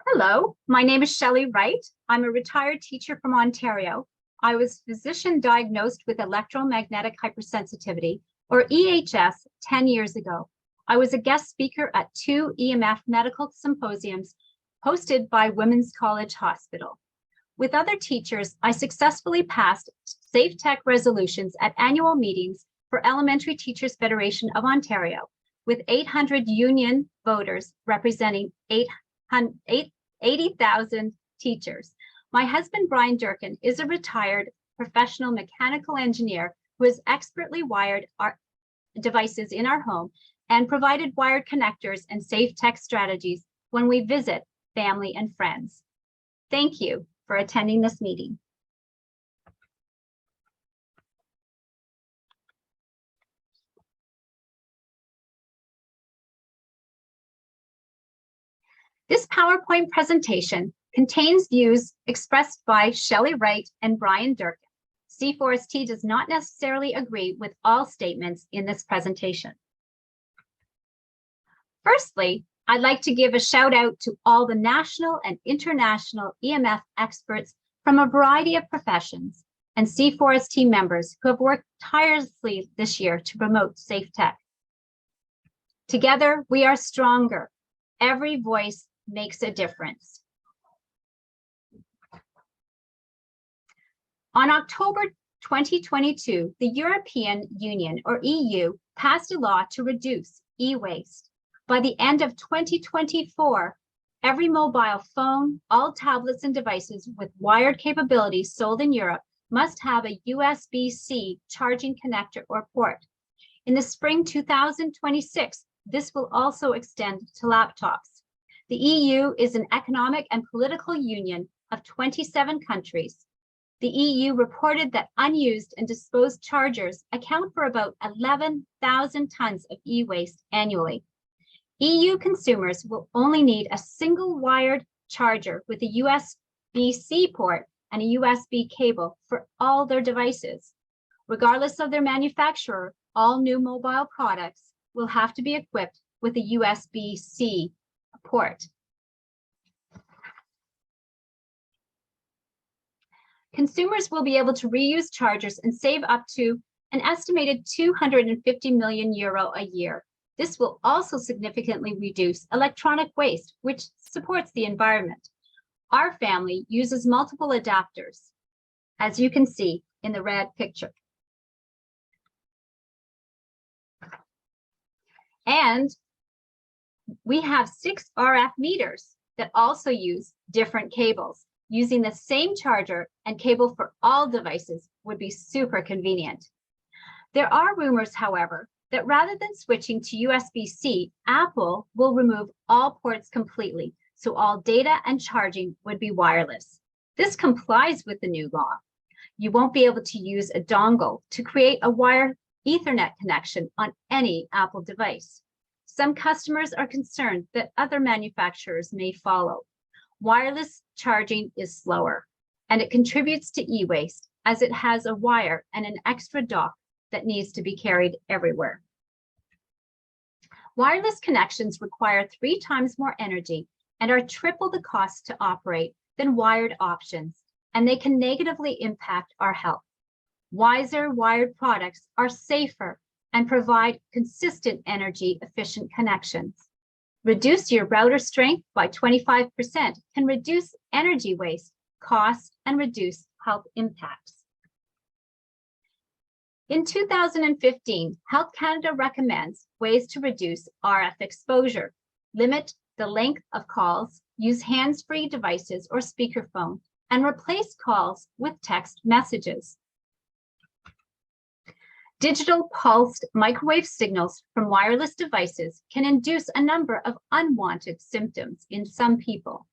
Hello, my name is Shelley Wright. I'm a retired teacher from Ontario. I was physician diagnosed with electromagnetic hypersensitivity, or EHS, 10 years ago. I was a guest speaker at 2 EMF medical symposiums hosted by Women's College Hospital. With other teachers, I successfully passed Safe Tech resolutions at annual meetings for Elementary Teachers Federation of Ontario, with 800 union voters representing 80,000 teachers. My husband, Brian Durkin, is a retired professional mechanical engineer who has expertly wired our devices in our home and provided wired connectors and safe tech strategies when we visit family and friends. Thank you for attending this meeting. This PowerPoint presentation contains views expressed by Shelley Wright and Brian Durkin. C4ST does not necessarily agree with all statements in this presentation. Firstly, I'd like to give a shout out to all the national and international EMF experts from a variety of professions and C4ST members who have worked tirelessly this year to promote safe tech. Together, we are stronger. Every voice makes a difference. On October 2022, the European Union, or EU, passed a law to reduce e-waste. By the end of 2024, every mobile phone, all tablets and devices with wired capabilities sold in Europe must have a USB-C charging connector or port. In the spring 2026, this will also extend to laptops. The EU is an economic and political union of 27 countries. The EU reported that unused and disposed chargers account for about 11,000 tons of e-waste annually. EU consumers will only need a single wired charger with a USB-C port and a USB cable for all their devices. Regardless of their manufacturer, all new mobile products will have to be equipped with a USB-C port. Consumers will be able to reuse chargers and save up to an estimated 250 million euro a year. This will also significantly reduce electronic waste, which supports the environment. Our family uses multiple adapters, as you can see in the red picture. And we have 6 RF meters that also use different cables. Using the same charger and cable for all devices would be super convenient. There are rumors, however, that rather than switching to USB-C, Apple will remove all ports completely, so all data and charging would be wireless. This complies with the new law. You won't be able to use a dongle to create a wired Ethernet connection on any Apple device. Some customers are concerned that other manufacturers may follow. Wireless charging is slower, and it contributes to e-waste as it has a wire and an extra dock that needs to be carried everywhere. Wireless connections require 3 times more energy and are triple the cost to operate than wired options, and they can negatively impact our health. Wiser wired products are safer and provide consistent energy efficient connections. Reduce your router strength by 25% can reduce energy waste, cost, and reduce health impacts. In 2015, Health Canada recommends ways to reduce RF exposure, limit the length of calls, use hands-free devices or speakerphone, and replace calls with text messages. Digital pulsed microwave signals from wireless devices can induce a number of unwanted symptoms in some people.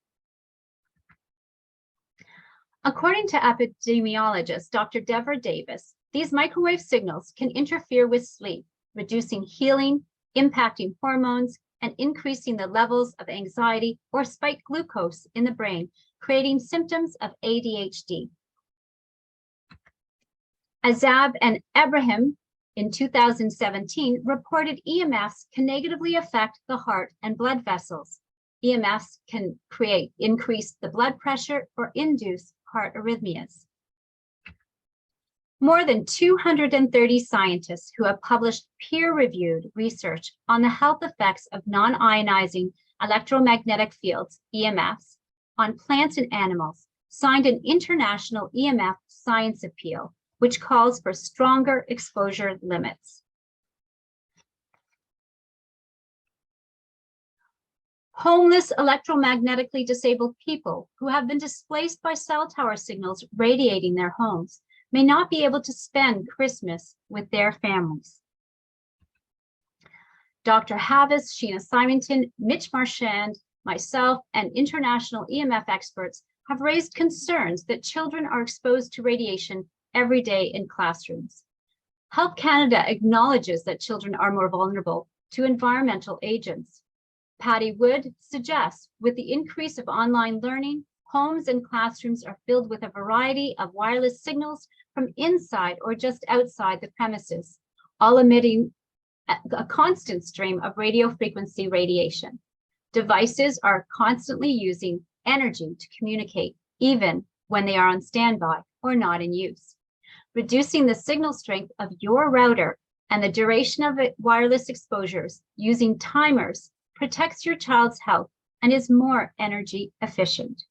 According to epidemiologist Dr. Deborah Davis, these microwave signals can interfere with sleep, reducing healing, impacting hormones, and increasing the levels of anxiety or spike glucose in the brain, creating symptoms of ADHD. Azab and Ibrahim in 2017 reported EMFs can negatively affect the heart and blood vessels. EMFs can increase the blood pressure or induce heart arrhythmias. More than 230 scientists who have published peer-reviewed research on the health effects of non-ionizing electromagnetic fields, EMFs, on plants and animals signed an international EMF science appeal, which calls for stronger exposure limits. Homeless, electromagnetically disabled people who have been displaced by cell tower signals radiating their homes may not be able to spend Christmas with their families. Dr. Havis, Sheena Simonton, Mitch Marchand, myself, and international EMF experts have raised concerns that children are exposed to radiation every day in classrooms. Health Canada acknowledges that children are more vulnerable to environmental agents. Patty Wood suggests, with the increase of online learning, homes and classrooms are filled with a variety of wireless signals from inside or just outside the premises, all emitting a constant stream of radio frequency radiation. Devices are constantly using energy to communicate, even when they are on standby or not in use. Reducing the signal strength of your router and the duration of wireless exposures using timers protects your child's health and is more energy efficient.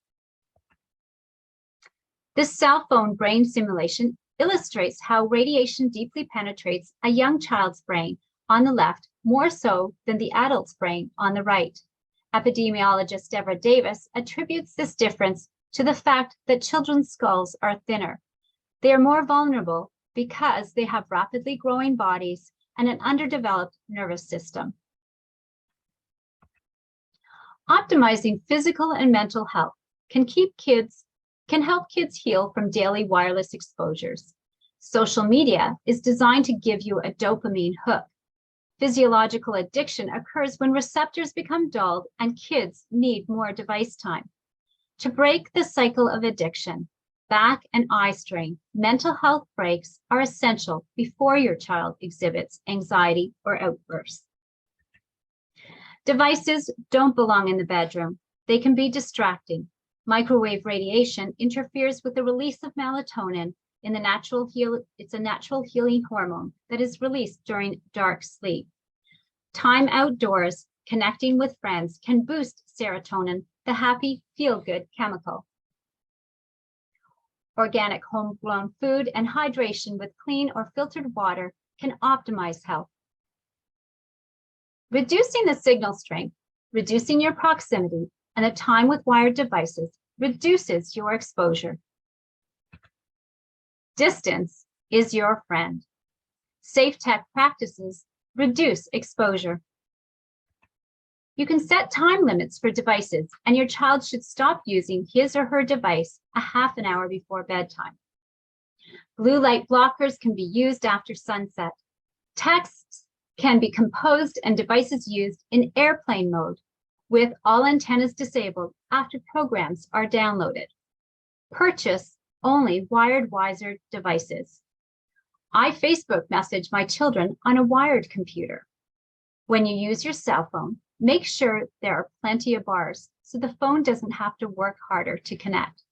This cell phone brain simulation illustrates how radiation deeply penetrates a young child's brain on the left, more so than the adult's brain on the right. Epidemiologist Deborah Davis attributes this difference to the fact that children's skulls are thinner. They are more vulnerable because they have rapidly growing bodies and an underdeveloped nervous system. Optimizing physical and mental health can help kids heal from daily wireless exposures. Social media is designed to give you a dopamine hook. Physiological addiction occurs when receptors become dulled and kids need more device time. To break the cycle of addiction, back and eye strain, mental health breaks are essential before your child exhibits anxiety or outbursts. Devices don't belong in the bedroom. They can be distracting. Microwave radiation interferes with the release of melatonin in the it's a natural healing hormone that is released during dark sleep. Time outdoors, connecting with friends can boost serotonin, the happy, feel-good chemical. Organic homegrown food and hydration with clean or filtered water can optimize health. Reducing the signal strength, reducing your proximity, and the time with wired devices reduces your exposure. Distance is your friend. Safe tech practices reduce exposure. You can set time limits for devices, and your child should stop using his or her device a half an hour before bedtime. Blue light blockers can be used after sunset. Texts can be composed and devices used in airplane mode with all antennas disabled after programs are downloaded. Purchase only wired Wiser devices. I Facebook message my children on a wired computer. When you use your cell phone, make sure there are plenty of bars so the phone doesn't have to work harder to connect.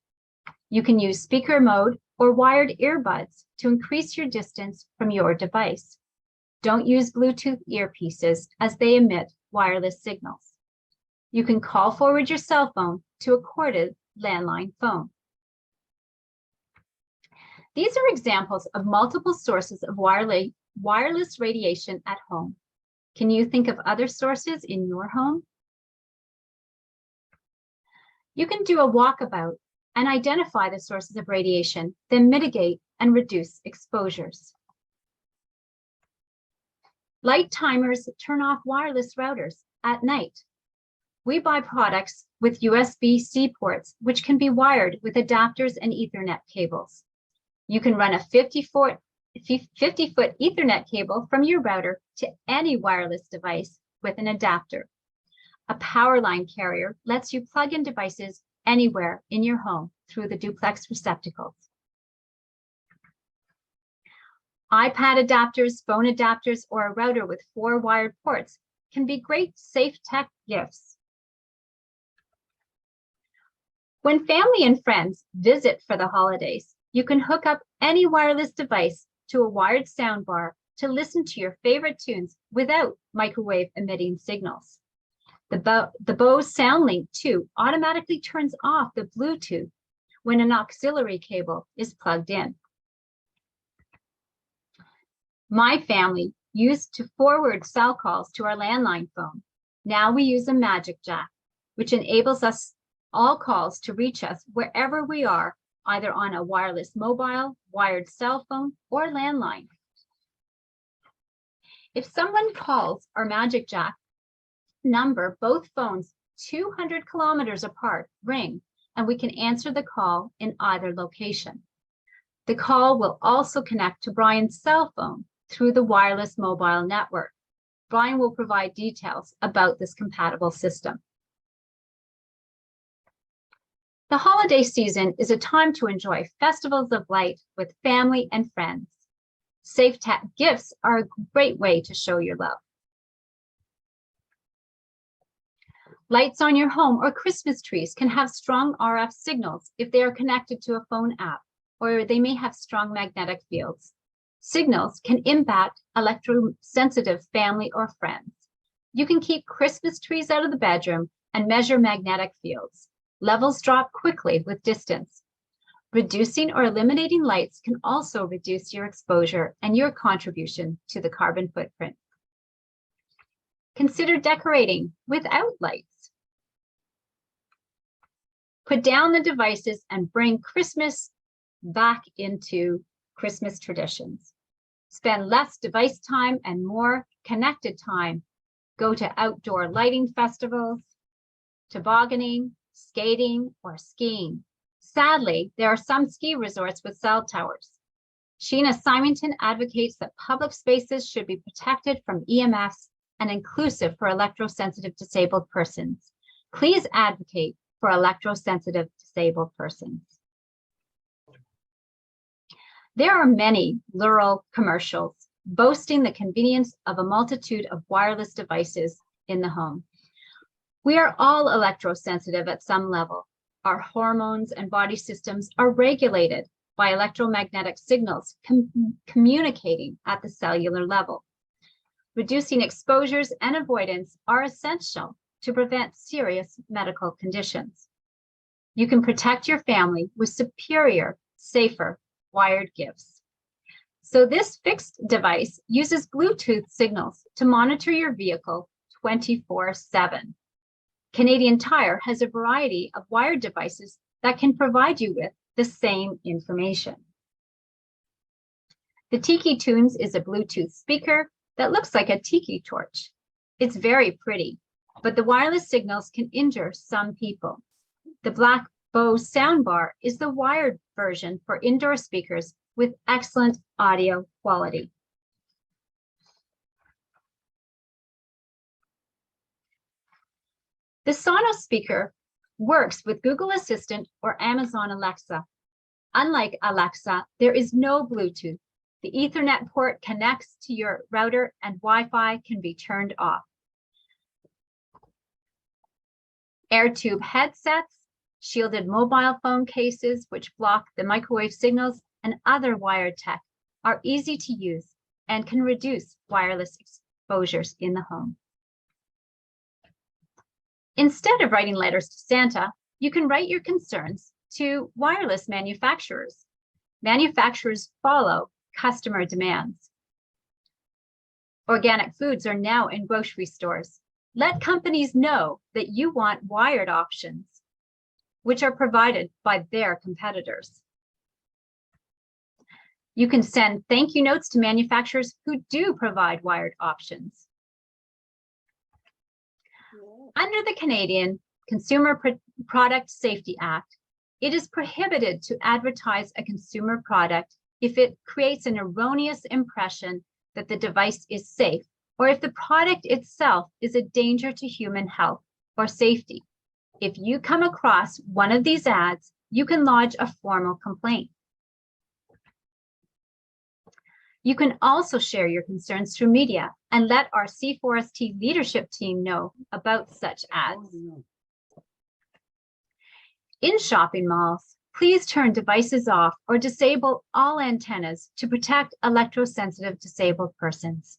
You can use speaker mode or wired earbuds to increase your distance from your device. Don't use Bluetooth earpieces as they emit wireless signals. You can call forward your cell phone to a corded landline phone. These are examples of multiple sources of wireless radiation at home. Can you think of other sources in your home? You can do a walkabout and identify the sources of radiation, then mitigate and reduce exposures. Light timers turn off wireless routers at night. We buy products with USB-C ports, which can be wired with adapters and Ethernet cables. You can run a 50-foot Ethernet cable from your router to any wireless device with an adapter. A power line carrier lets you plug in devices anywhere in your home through the duplex receptacles. iPad adapters, phone adapters, or a router with 4 wired ports can be great safe tech gifts. When family and friends visit for the holidays, you can hook up any wireless device to a wired soundbar to listen to your favorite tunes without microwave emitting signals. The Bose SoundLink 2 automatically turns off the Bluetooth when an auxiliary cable is plugged in. My family used to forward cell calls to our landline phone. Now we use a Magic Jack, which enables us all calls to reach us wherever we are, either on a wireless mobile, wired cell phone, or landline. If someone calls our Magic Jack number, both phones 200 kilometers apart ring, and we can answer the call in either location. The call will also connect to Brian's cell phone through the wireless mobile network. Brian will provide details about this compatible system. The holiday season is a time to enjoy festivals of light with family and friends. Safe Tap gifts are a great way to show your love. Lights on your home or Christmas trees can have strong RF signals if they are connected to a phone app, or they may have strong magnetic fields. Signals can impact electrosensitive family or friends. You can keep Christmas trees out of the bedroom and measure magnetic fields. Levels drop quickly with distance. Reducing or eliminating lights can also reduce your exposure and your contribution to the carbon footprint. Consider decorating without lights. Put down the devices and bring Christmas back into Christmas traditions. Spend less device time and more connected time. Go to outdoor lighting festivals, tobogganing, skating, or skiing. Sadly, there are some ski resorts with cell towers. Sheena Symington advocates that public spaces should be protected from EMFs and inclusive for electrosensitive disabled persons. Please advocate for electrosensitive disabled persons. There are many lural commercials boasting the convenience of a multitude of wireless devices in the home. We are all electrosensitive at some level. Our hormones and body systems are regulated by electromagnetic signals communicating at the cellular level. Reducing exposures and avoidance are essential to prevent serious medical conditions. You can protect your family with superior, safer, wired gifts. So this fixed device uses Bluetooth signals to monitor your vehicle 24/7. Canadian Tire has a variety of wired devices that can provide you with the same information. The Tiki Tunes is a Bluetooth speaker that looks like a tiki torch. It's very pretty, but the wireless signals can injure some people. The Black Bose soundbar is the wired version for indoor speakers with excellent audio quality. The Sonos speaker works with Google Assistant or Amazon Alexa. Unlike Alexa, there is no Bluetooth. The Ethernet port connects to your router and Wi-Fi can be turned off. AirTube headsets, shielded mobile phone cases which block the microwave signals, and other wired tech are easy to use and can reduce wireless exposures in the home. Instead of writing letters to Santa, you can write your concerns to wireless manufacturers. Manufacturers follow customer demands. Organic foods are now in grocery stores. Let companies know that you want wired options, which are provided by their competitors. You can send thank you notes to manufacturers who do provide wired options. Under the Canadian Consumer Product Safety Act, it is prohibited to advertise a consumer product if it creates an erroneous impression that the device is safe, or if the product itself is a danger to human health or safety. If you come across one of these ads, you can lodge a formal complaint. You can also share your concerns through media and let our C4ST leadership team know about such ads. In shopping malls, please turn devices off or disable all antennas to protect electrosensitive disabled persons.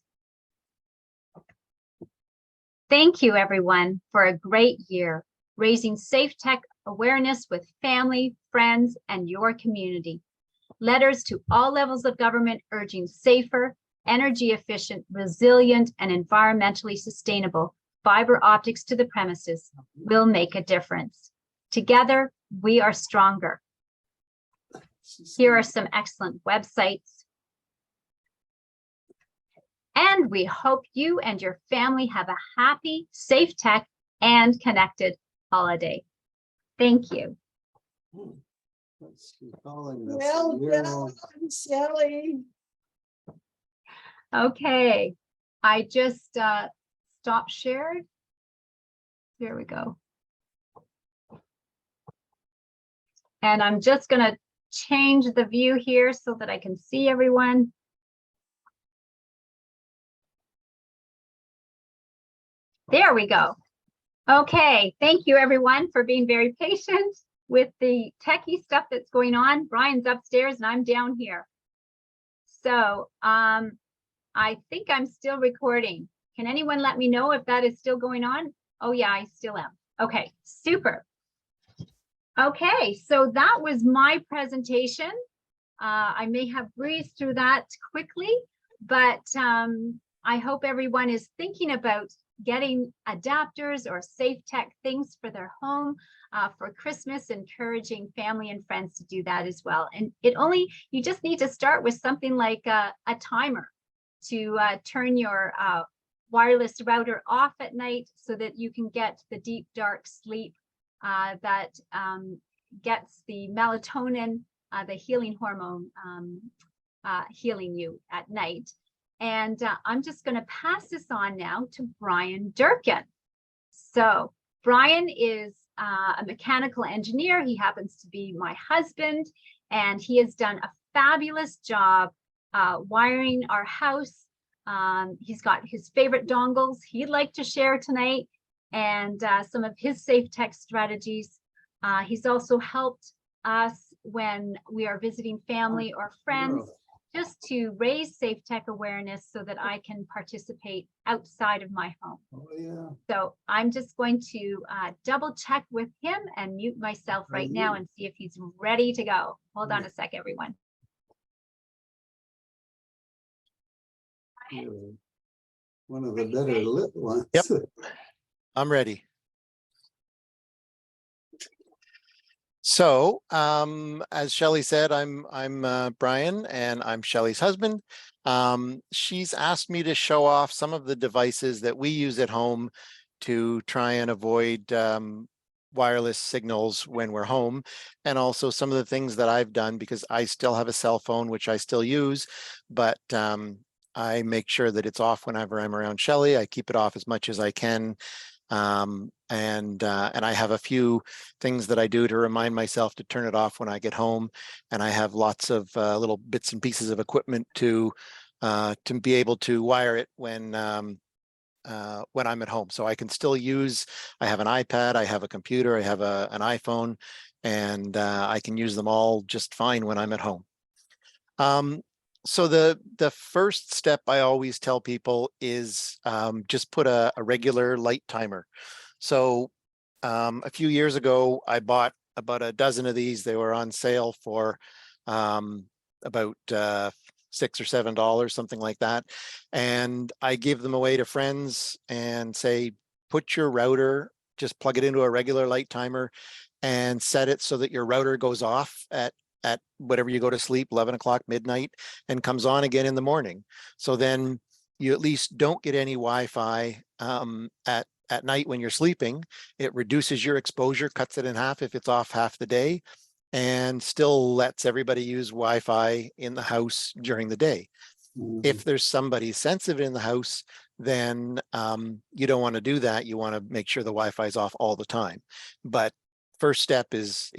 Thank you, everyone, for a great year, raising safe tech awareness with family, friends, and your community. Letters to all levels of government urging safer, energy efficient, resilient, and environmentally sustainable fiber optics to the premises will make a difference. Together, we are stronger. Here are some excellent websites. And we hope you and your family have a happy, safe tech, and connected holiday. Thank you. Well done, Shelley. Okay, I just stopped shared. There we go. And I'm just going to change the view here so that I can see everyone. There we go. Okay, thank you everyone for being very patient with the techie stuff that's going on. Brian's upstairs and I'm down here. So I think I'm still recording. Can anyone let me know if that is still going on? Oh yeah, I still am. Okay, super. Okay, so that was my presentation. I may have breezed through that quickly, but I hope everyone is thinking about getting adapters or safe tech things for their home for Christmas, encouraging family and friends to do that as well. And you just need to start with something like a timer to turn your wireless router off at night so that you can get the deep, dark sleep that gets the melatonin, the healing hormone, healing you at night. And I'm just going to pass this on now to Brian Durkin. So Brian is a mechanical engineer. He happens to be my husband, and he has done a fabulous job wiring our house. He's got his favorite dongles he'd like to share tonight, and some of his safe tech strategies. He's also helped us when we are visiting family or friends, just to raise safe tech awareness so that I can participate outside of my home. Oh, yeah. So I'm just going to double check with him and mute myself right now and see if he's ready to go. Hold on a sec, everyone. One of the better lit ones. Yep, I'm ready. So, as Shelley said, I'm Brian, and I'm Shelley's husband. She's asked me to show off some of the devices that we use at home to try and avoid wireless signals when we're home, and also some of the things that I've done, because I still have a cell phone, which I still use, but I make sure that it's off whenever I'm around Shelley. I keep it off as much as I can. And I have a few things that I do to remind myself to turn it off when I get home. And I have lots of little bits and pieces of equipment to be able to wire it when I'm at home. So I can still use, I have an iPad, I have a computer, I have an iPhone, and I can use them all just fine when I'm at home. So the first step I always tell people is just put a regular light timer. So a few years ago, I bought about a dozen of these. They were on sale for about $6 or $7, something like that. And I give them away to friends and say, put your router, just plug it into a regular light timer and set it so that your router goes off at whatever you go to sleep, 11 o'clock, midnight, and comes on again in the morning. So then you at least don't get any Wi-Fi at night when you're sleeping. It reduces your exposure, cuts it in half if it's off half the day, and still lets everybody use Wi-Fi in the house during the day. Mm-hmm. If there's somebody sensitive in the house, then you don't want to do that. You want to make sure the Wi-Fi is off all the time. But first step is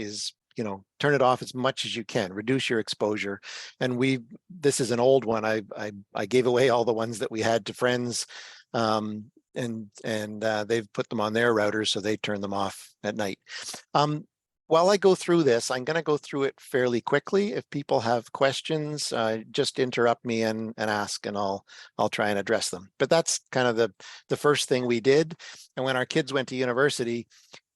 turn it off as much as you can, reduce your exposure. And this is an old one. I gave away all the ones that we had to friends, and they've put them on their routers, so they turn them off at night. while I go through this, I'm going to go through it fairly quickly. If people have questions, just interrupt me and ask, and I'll try and address them. But that's kind of the first thing we did. And when our kids went to university,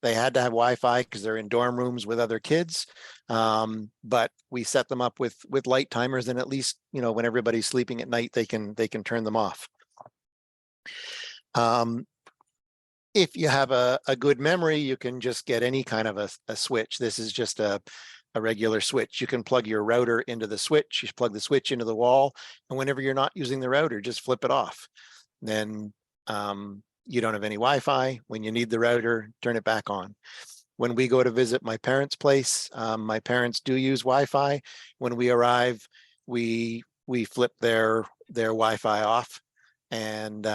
they had to have Wi-Fi because they're in dorm rooms with other kids. But we set them up with light timers, and at least, you know, when everybody's sleeping at night, they can turn them off. If you have a good memory, you can just get any kind of a switch. This is just a regular switch. You can plug your router into the switch. You plug the switch into the wall, and whenever you're not using the router, just flip it off. Then you don't have any Wi-Fi. When you need the router, turn it back on. When we go to visit my parents' place, my parents do use Wi-Fi. When we arrive, we flip their Wi-Fi off, and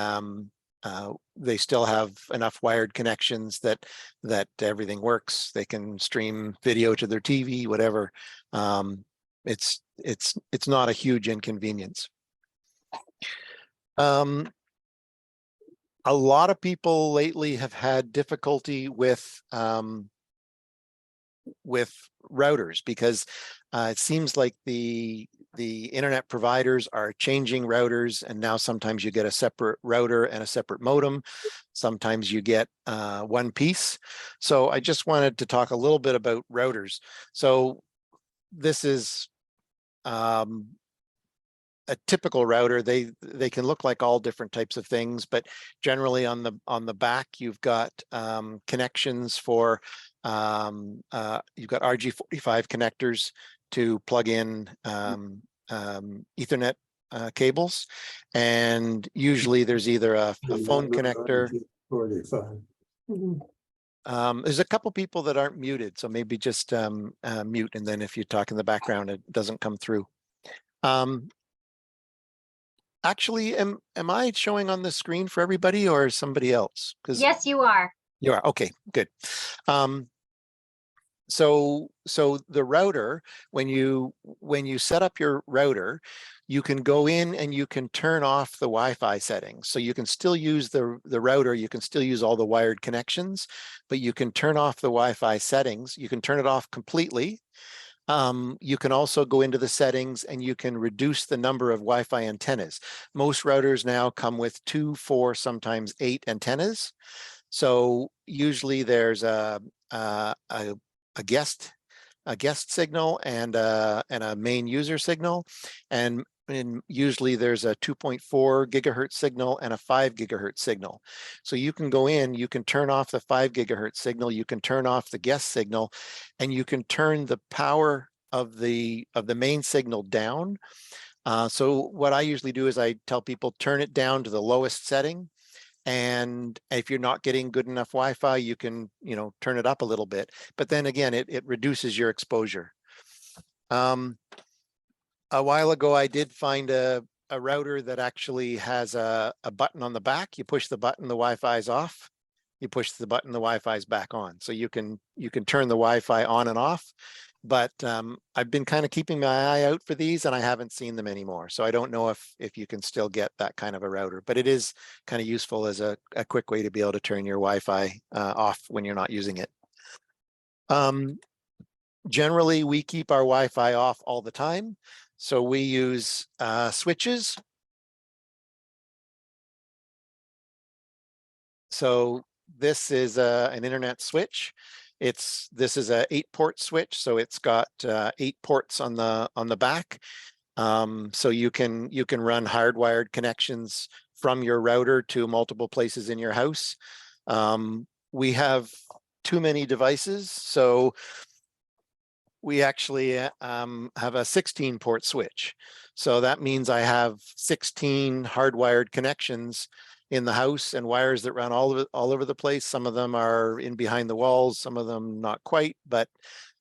they still have enough wired connections that everything works. They can stream video to their TV, whatever. It's not a huge inconvenience. A lot of people lately have had difficulty with routers because it seems like the internet providers are changing routers, and now sometimes you get a separate router and a separate modem. Sometimes you get one piece. So I just wanted to talk a little bit about routers. So this is a typical router. They can look like all different types of things, but generally on the back you've got connections for you've got RG45 connectors to plug in Ethernet cables, and usually there's either a phone connector. 45. There's a couple people that aren't muted, so maybe just mute, and then if you talk in the background, it doesn't come through. Actually, am I showing on the screen for everybody or somebody else? Yes, you are. You are. Okay, good. So the router, when you set up your router, you can go in and you can turn off the Wi-Fi settings. So you can still use the router, you can still use all the wired connections, but you can turn off the Wi-Fi settings. You can turn it off completely. You can also go into the settings and you can reduce the number of Wi-Fi antennas. Most routers now come with 2, 4, sometimes 8 antennas. So usually there's a guest signal and a main user signal, and usually there's a 2.4 gigahertz signal and a 5 gigahertz signal. So you can go in, you can turn off the 5 gigahertz signal, you can turn off the guest signal, and you can turn the power of the main signal down. So what I usually do is I tell people turn it down to the lowest setting. And if you're not getting good enough Wi-Fi, you can, turn it up a little bit. But then again, it reduces your exposure. A while ago, I did find a router that actually has a button on the back. You push the button, the Wi-Fi is off. You push the button, the Wi-Fi is back on. So you can turn the Wi-Fi on and off. But I've been kind of keeping my eye out for these, and I haven't seen them anymore. So I don't know if you can still get that kind of a router, but it is kind of useful as a quick way to be able to turn your Wi-Fi off when you're not using it. Generally, we keep our Wi-Fi off all the time. So we use switches. So this is an internet switch. This is a 8-port switch, so it's got 8 ports on the back. So you can run hardwired connections from your router to multiple places in your house. We have too many devices, so we actually have a 16-port switch. So that means I have 16 hardwired connections in the house and wires that run all over the place. Some of them are in behind the walls, some of them not quite, but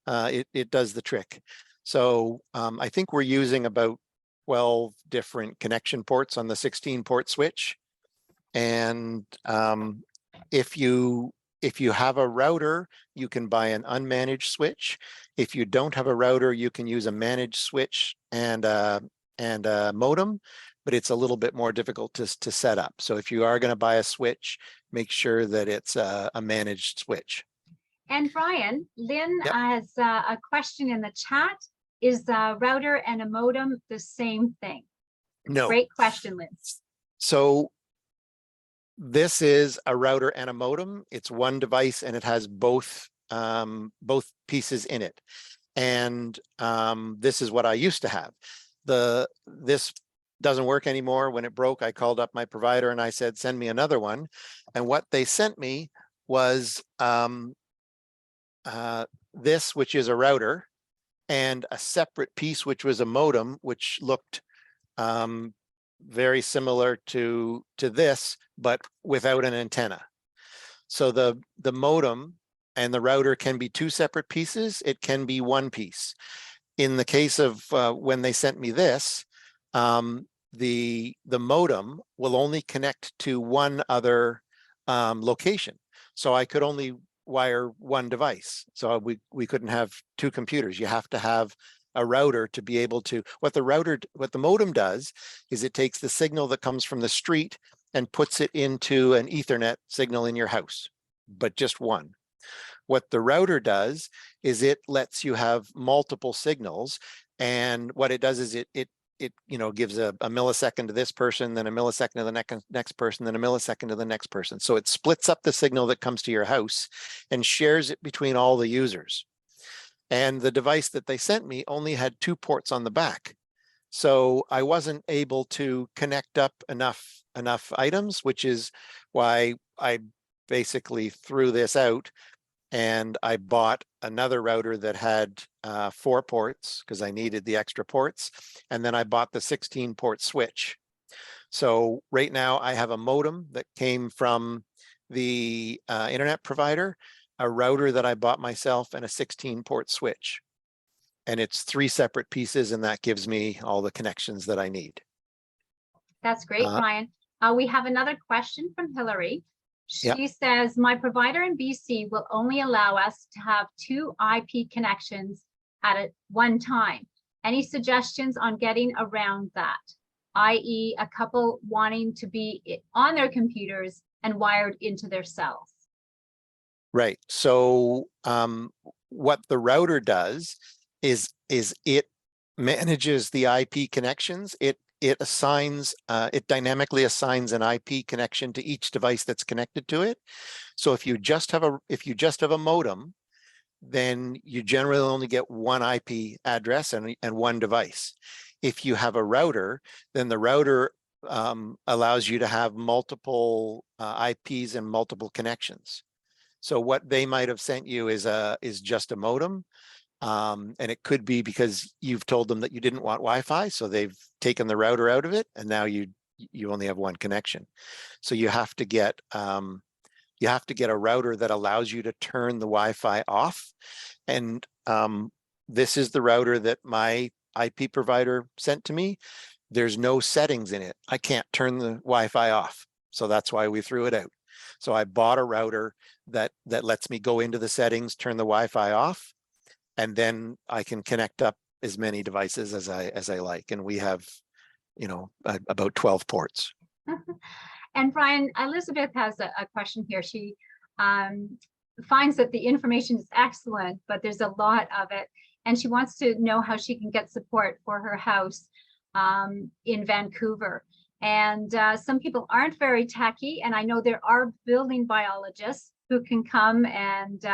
it does the trick. So I think we're using about 12 different connection ports on the 16-port switch. And if you have a router, you can buy an unmanaged switch. If you don't have a router, you can use a managed switch and a modem, but it's a little bit more difficult to set up. So if you are going to buy a switch, make sure that it's a managed switch. And Brian, Lynn Yep. has a question in the chat. Is a router and a modem the same thing? No. Great question, Lynn. So this is a router and a modem. It's one device and it has both pieces in it. And this is what I used to have. This doesn't work anymore. When it broke, I called up my provider and I said, send me another one. And what they sent me was this, which is a router, and a separate piece, which was a modem, which looked very similar to this, but without an antenna. So the modem and the router can be two separate pieces. It can be one piece. In the case of when they sent me this, the modem will only connect to one other location. So I could only wire one device. So we couldn't have two computers. You have to have a router to be able to, what the modem does is it takes the signal that comes from the street and puts it into an Ethernet signal in your house, but just one. What the router does is it lets you have multiple signals. And what it does is it gives a millisecond to this person, then a millisecond to the next person, then a millisecond to the next person. So it splits up the signal that comes to your house and shares it between all the users. And the device that they sent me only had 2 ports on the back. So I wasn't able to connect up enough items, which is why I basically threw this out. And I bought another router that had 4 ports because I needed the extra ports. And then I bought the 16-port switch. So right now I have a modem that came from the internet provider, a router that I bought myself, and a 16-port switch. And it's 3 separate pieces, and that gives me all the connections that I need. That's great, Brian. We have another question from Hillary. She says, my provider in BC will only allow us to have 2 IP connections at one time. Any suggestions on getting around that? i.e. a couple wanting to be on their computers and wired into their cells. Right. So what the router does is it manages the IP connections. It dynamically assigns an IP connection to each device that's connected to it. So if you just have a modem, then you generally only get one IP address and one device. If you have a router, then the router allows you to have multiple IPs and multiple connections. So what they might have sent you is just a modem. And it could be because you've told them that you didn't want Wi-Fi, so they've taken the router out of it, and now you only have one connection. So you have to get a router that allows you to turn the Wi-Fi off. And this is the router that my IP provider sent to me. There's no settings in it. I can't turn the Wi-Fi off. So that's why we threw it out. So I bought a router that lets me go into the settings, turn the Wi-Fi off, and then I can connect up as many devices as I like. And we have, about 12 ports. And Brian, Elizabeth has a question here. She finds that the information is excellent, but there's a lot of it. And she wants to know how she can get support for her house in Vancouver. And some people aren't very techy. And I know there are building biologists who can come and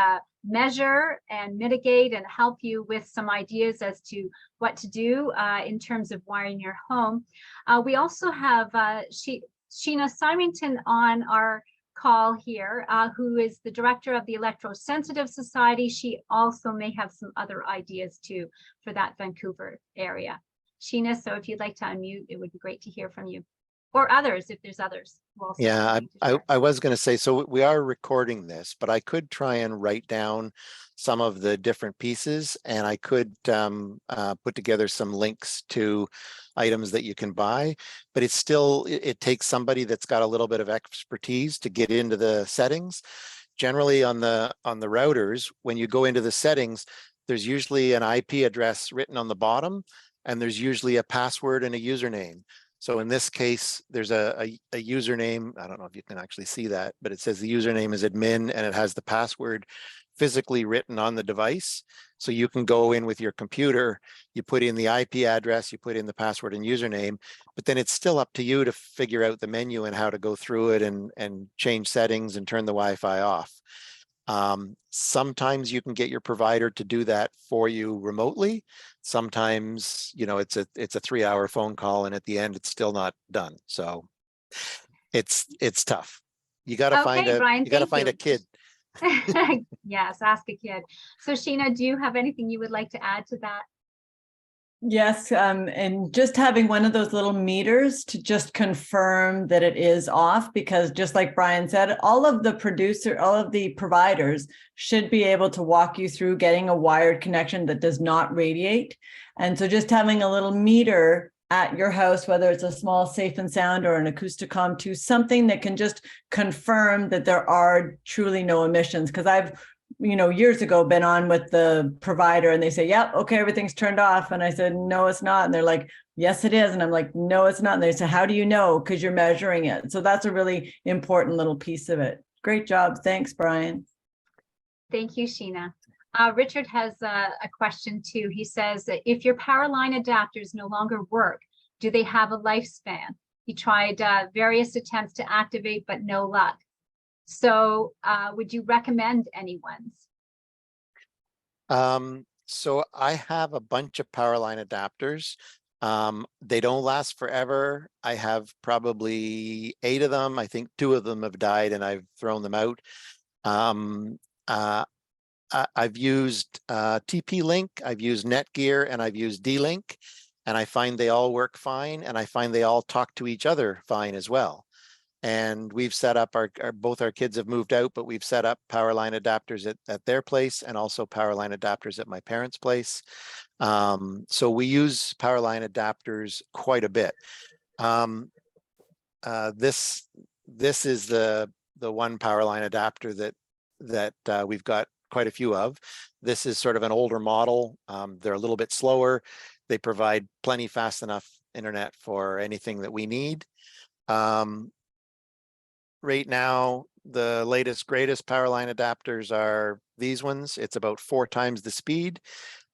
measure and mitigate and help you with some ideas as to what to do in terms of wiring your home. We also have Sheena Symington on our call here, who is the director of the Electrosensitive Society. She also may have some other ideas too for that Vancouver area. Sheena, so if you'd like to unmute, it would be great to hear from you, or others if there's others. Yeah, I was going to say, so we are recording this, but I could try and write down some of the different pieces, and I could put together some links to items that you can buy, but it takes somebody that's got a little bit of expertise to get into the settings. Generally on the routers, when you go into the settings, there's usually an IP address written on the bottom, and there's usually a password and a username. So in this case, there's a username. I don't know if you can actually see that, but it says the username is admin and it has the password physically written on the device. So you can go in with your computer, you put in the IP address, you put in the password and username, but then it's still up to you to figure out the menu and how to go through it and change settings and turn the Wi-Fi off. Sometimes you can get your provider to do that for you remotely. Sometimes, you know, it's a 3-hour phone call and at the end it's still not done. So it's tough. You got to find Okay, Brian, thank a you. kid. Yes, ask a kid. So Sheena, do you have anything you would like to add to that? Yes, and just having one of those little meters to just confirm that it is off, because just like Brian said, all of the providers should be able to walk you through getting a wired connection that does not radiate. And so just having a little meter at your house, whether it's a small Safe and Sound or an Acousticom 2, something that can just confirm that there are truly no emissions. Because I've years ago been on with the provider and they say, yep, okay, everything's turned off. And I said, no, it's not. And they're like, yes, it is. And I'm like, no, it's not. And they said, how do you know? Because you're measuring it. So that's a really important little piece of it. Great job. Thanks, Brian. Thank you, Sheena. Richard has a question too. He says that if your power line adapters no longer work, do they have a lifespan? He tried various attempts to activate, but no luck. So would you recommend any ones? So I have a bunch of power line adapters. They don't last forever. I have probably 8 of them. I think 2 of them have died and I've thrown them out. I've used TP-Link, I've used Netgear, and I've used D-Link, and I find they all work fine, and I find they all talk to each other fine as well. And we've set up both our kids have moved out, but we've set up power line adapters at their place and also power line adapters at my parents' place. So we use power line adapters quite a bit. This is the one power line adapter that we've got quite a few of. This is sort of an older model. They're a little bit slower. They provide plenty fast enough internet for anything that we need. Right now, the latest, greatest power line adapters are these ones. It's about 4 times the speed,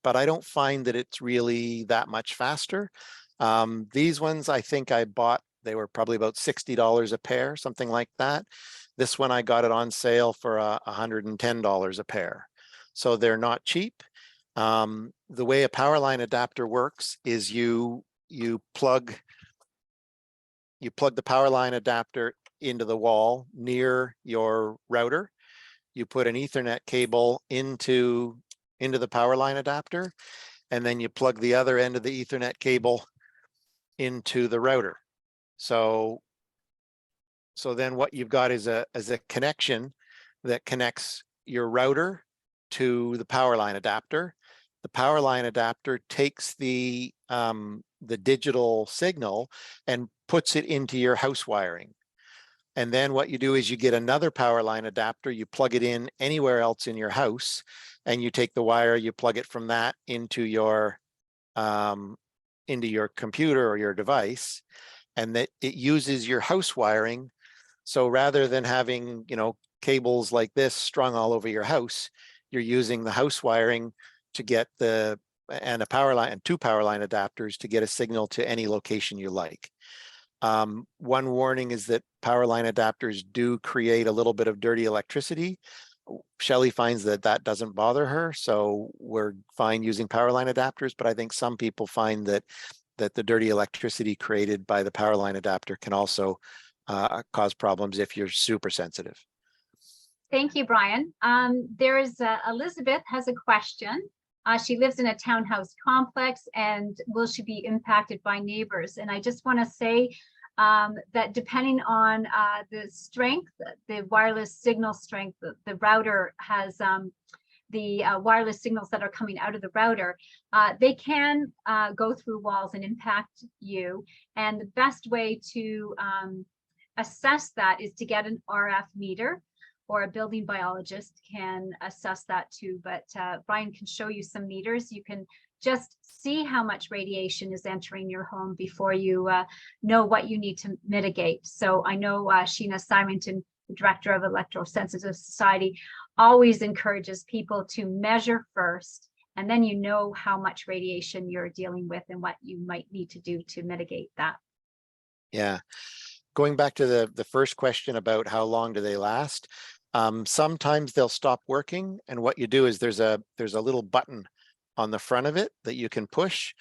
but I don't find that it's really that much faster. These ones, I think I bought, they were probably about $60 a pair, something like that. This one, I got it on sale for $110 a pair. So they're not cheap. The way a power line adapter works is you plug the power line adapter into the wall near your router. You put an Ethernet cable into the power line adapter, and then you plug the other end of the Ethernet cable into the router. So then what you've got is a connection that connects your router to the power line adapter. The power line adapter takes the digital signal and puts it into your house wiring. And then what you do is you get another power line adapter, you plug it in anywhere else in your house, and you take the wire, you plug it from that into your computer or your device, and that it uses your house wiring. So rather than having, cables like this strung all over your house, you're using the house wiring to get and a power line and 2 power line adapters to get a signal to any location you like. One warning is that power line adapters do create a little bit of dirty electricity. Shelley finds that doesn't bother her, so we're fine using power line adapters, but I think some people find that the dirty electricity created by the power line adapter can also cause problems if you're super sensitive. Thank you, Brian. There's Elizabeth has a question. She lives in a townhouse complex, and will she be impacted by neighbors? And I just want to say that depending on the strength, the wireless signal strength, the router has the wireless signals that are coming out of the router, they can go through walls and impact you. And the best way to assess that is to get an RF meter, or a building biologist can assess that too. But Brian can show you some meters. You can just see how much radiation is entering your home before you know what you need to mitigate. So I know Sheena Simonton, the director of Electrosensitive Society, always encourages people to measure first, and then you know how much radiation you're dealing with and what you might need to do to mitigate that. Yeah. Going back to the first question about how long do they last, sometimes they'll stop working, and what you do is there's a little button on the front of it that you can push,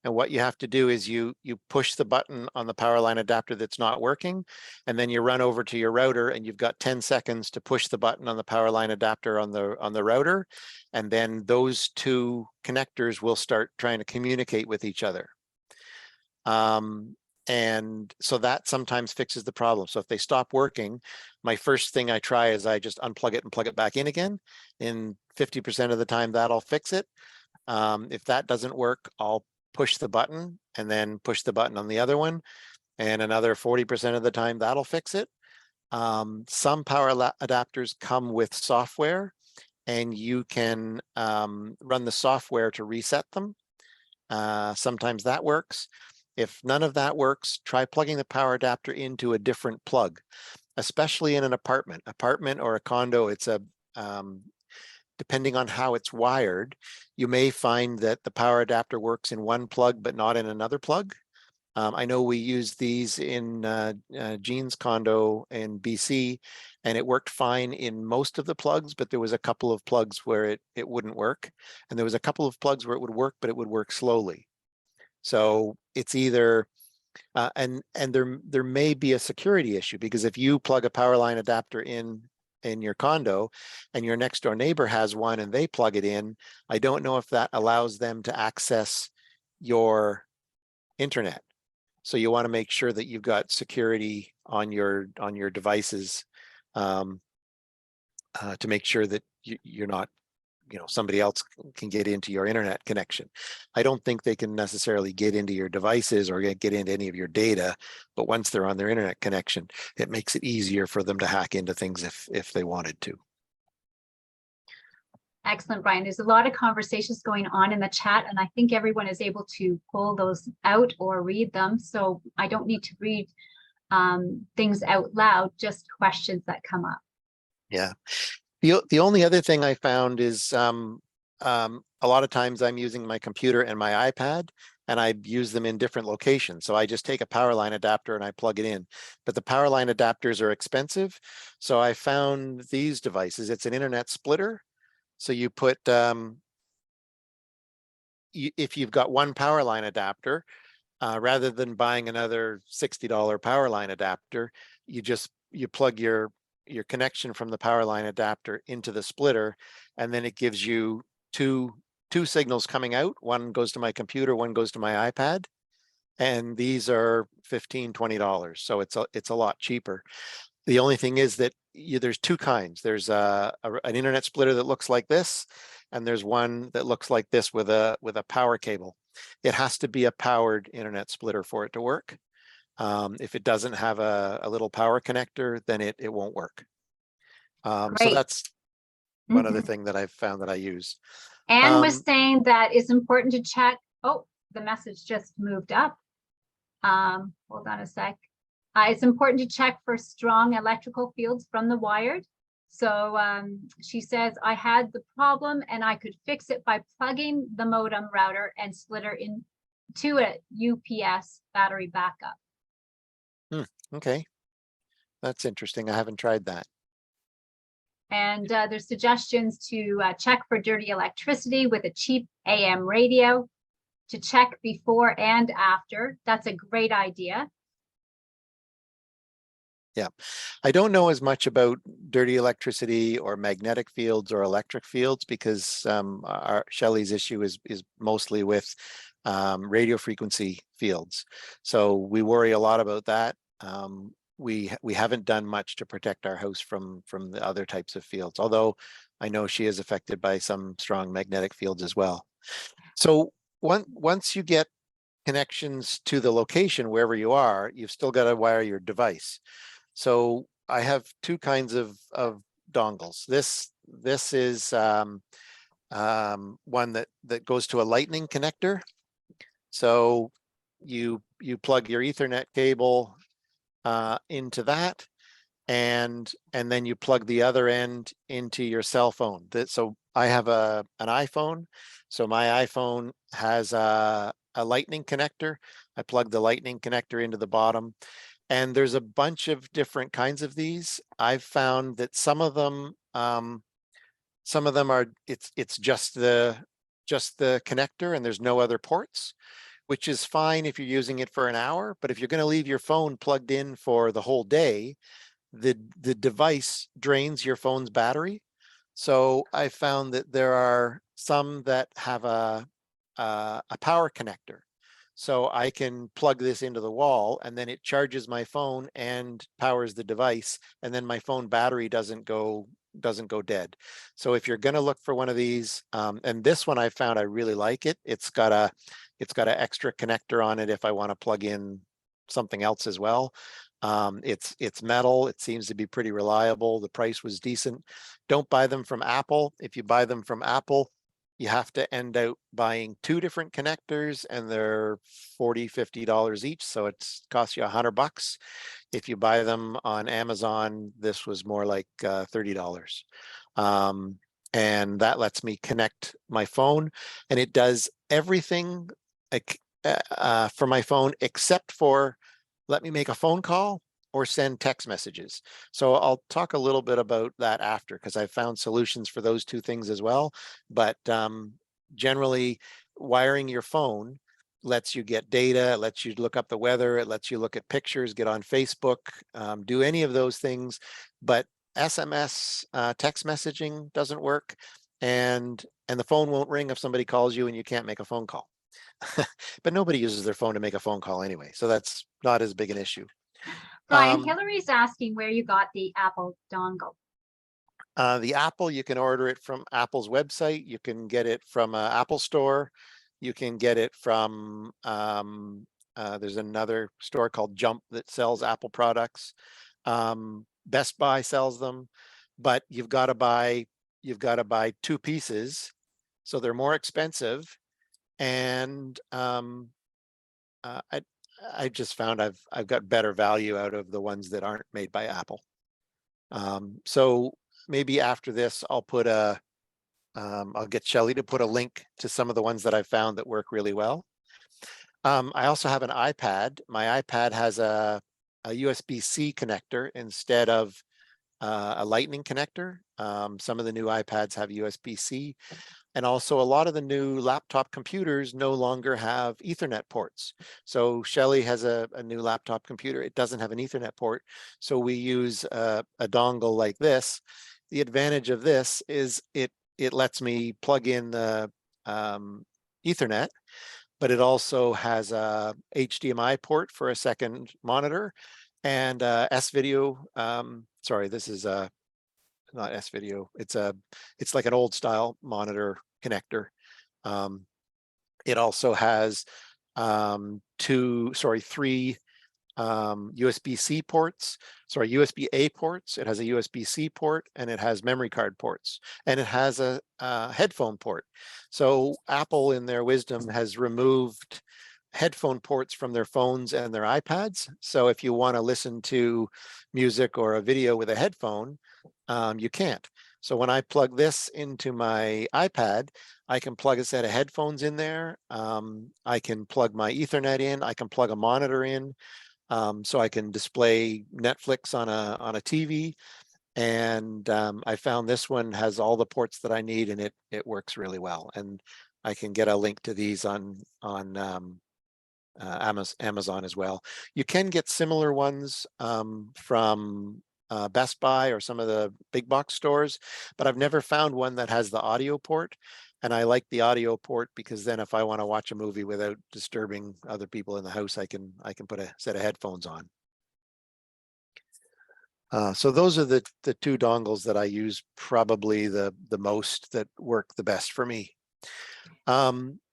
and what you have to do is you push the button on the power line adapter that's not working, and then you run over to your router, and you've got 10 seconds to push the button on the power line adapter on the router, and then those two connectors will start trying to communicate with each other. And so that sometimes fixes the problem. So if they stop working, my first thing I try is I just unplug it and plug it back in again. In 50% of the time, that'll fix it. If that doesn't work, I'll push the button and then push the button on the other one. And another 40% of the time, that'll fix it. Some power adapters come with software, and you can run the software to reset them. Sometimes that works. If none of that works, try plugging the power adapter into a different plug, especially in an apartment or a condo. It's a, depending on how it's wired, you may find that the power adapter works in one plug, but not in another plug. I know we used these in Jean's condo in BC, and it worked fine in most of the plugs, but there was a couple of plugs where it wouldn't work. And there was a couple of plugs where it would work, but it would work slowly. So it's either, and there may be a security issue, because if you plug a power line adapter in your condo and your next door neighbor has one and they plug it in, I don't know if that allows them to access your internet. So you want to make sure that you've got security on your devices to make sure that you're not, somebody else can get into your internet connection. I don't think they can necessarily get into your devices or get into any of your data, but once they're on their internet connection, it makes it easier for them to hack into things if they wanted to. Excellent, Brian. There's a lot of conversations going on in the chat, and I think everyone is able to pull those out or read them. So I don't need to read things out loud, just questions that come up. Yeah. The only other thing I found is a lot of times I'm using my computer and my iPad, and I use them in different locations. So I just take a power line adapter and I plug it in. But the power line adapters are expensive. So I found these devices. It's an internet splitter. So you put, if you've got one power line adapter, rather than buying another $60 power line adapter, you plug your connection from the power line adapter into the splitter, and then it gives you two signals coming out. One goes to my computer, one goes to my iPad, and these are $15, $20. So it's a lot cheaper. The only thing is that there's two kinds. There's an internet splitter that looks like this, and there's one that looks like this with a power cable. It has to be a powered internet splitter for it to work. If it doesn't have a little power connector, then it won't work. So that's one other thing that I've found that I use. Anne was saying that it's important to check. Oh, the message just moved up. Hold on a sec. It's important to check for strong electrical fields from the wired. So she says, I had the problem and I could fix it by plugging the modem router and splitter into a UPS battery backup. Okay, that's interesting. I haven't tried that. And there's suggestions to check for dirty electricity with a cheap AM radio, to check before and after. That's a great idea. Yeah, I don't know as much about dirty electricity or magnetic fields or electric fields, because Shelley's issue is mostly with radio frequency fields. So we worry a lot about that. We haven't done much to protect our house from the other types of fields, although I know she is affected by some strong magnetic fields as well. So once you get connections to the location wherever you are, you've still got to wire your device. So I have two kinds of dongles. This is one that goes to a lightning connector. So you plug your Ethernet cable into that, and then you plug the other end into your cell phone. So I have an iPhone. So my iPhone has a lightning connector. I plug the lightning connector into the bottom, and there's a bunch of different kinds of these. I've found that some of them are, it's just the connector and there's no other ports, which is fine if you're using it for an hour. But if you're going to leave your phone plugged in for the whole day, the device drains your phone's battery. So I found that there are some that have a power connector. So I can plug this into the wall and then it charges my phone and powers the device, and then my phone battery doesn't go dead. So if you're going to look for one of these, and this one I found I really like it. It's got an extra connector on it if I want to plug in something else as well. It's metal. It seems to be pretty reliable. The price was decent. Don't buy them from Apple. If you buy them from Apple, you have to end out buying 2 different connectors, and they're $40–50 each. So it's costs you $100. If you buy them on Amazon, this was more like $30. And that lets me connect my phone, and it does everything for my phone except for let me make a phone call or send text messages. So I'll talk a little bit about that after, because I've found solutions for those 2 things as well. But generally, wiring your phone lets you get data, it lets you look up the weather, it lets you look at pictures, get on Facebook, do any of those things. But SMS text messaging doesn't work, and the phone won't ring if somebody calls you and you can't make a phone call. But nobody uses their phone to make a phone call anyway, so that's not as big an issue. Brian, Hillary's asking where you got the Apple dongle. The Apple, you can order it from Apple's website. You can get it from Apple Store. You can get it from, there's another store called Jump that sells Apple products. Best Buy sells them, but you've got to buy 2 pieces, so they're more expensive. And I just found I've got better value out of the ones that aren't made by Apple. So maybe after this, I'll get Shelley to put a link to some of the ones that I found that work really well. I also have an iPad. My iPad has a USB-C connector instead of a lightning connector. Some of the new iPads have USB-C. And also a lot of the new laptop computers no longer have Ethernet ports. So Shelley has a new laptop computer. It doesn't have an Ethernet port. So we use a dongle like this. The advantage of this is it lets me plug in the Ethernet, but it also has a HDMI port for a second monitor, and S-video. Sorry, this is not S-video. It's like an old style monitor connector. It also has 3 USB-C ports, USB-A ports. It has a USB-C port, and it has memory card ports, and it has a headphone port. So Apple, in their wisdom, has removed headphone ports from their phones and their iPads. So if you want to listen to music or a video with a headphone, you can't. So when I plug this into my iPad, I can plug a set of headphones in there. I can plug my Ethernet in. I can plug a monitor in, so I can display Netflix on a TV. And I found this one has all the ports that I need, and it works really well. And I can get a link to these on Amazon as well. You can get similar ones from Best Buy or some of the big box stores, but I've never found one that has the audio port. And I like the audio port because then if I want to watch a movie without disturbing other people in the house, I can put a set of headphones on. So those are the 2 dongles that I use probably the most, that work the best for me.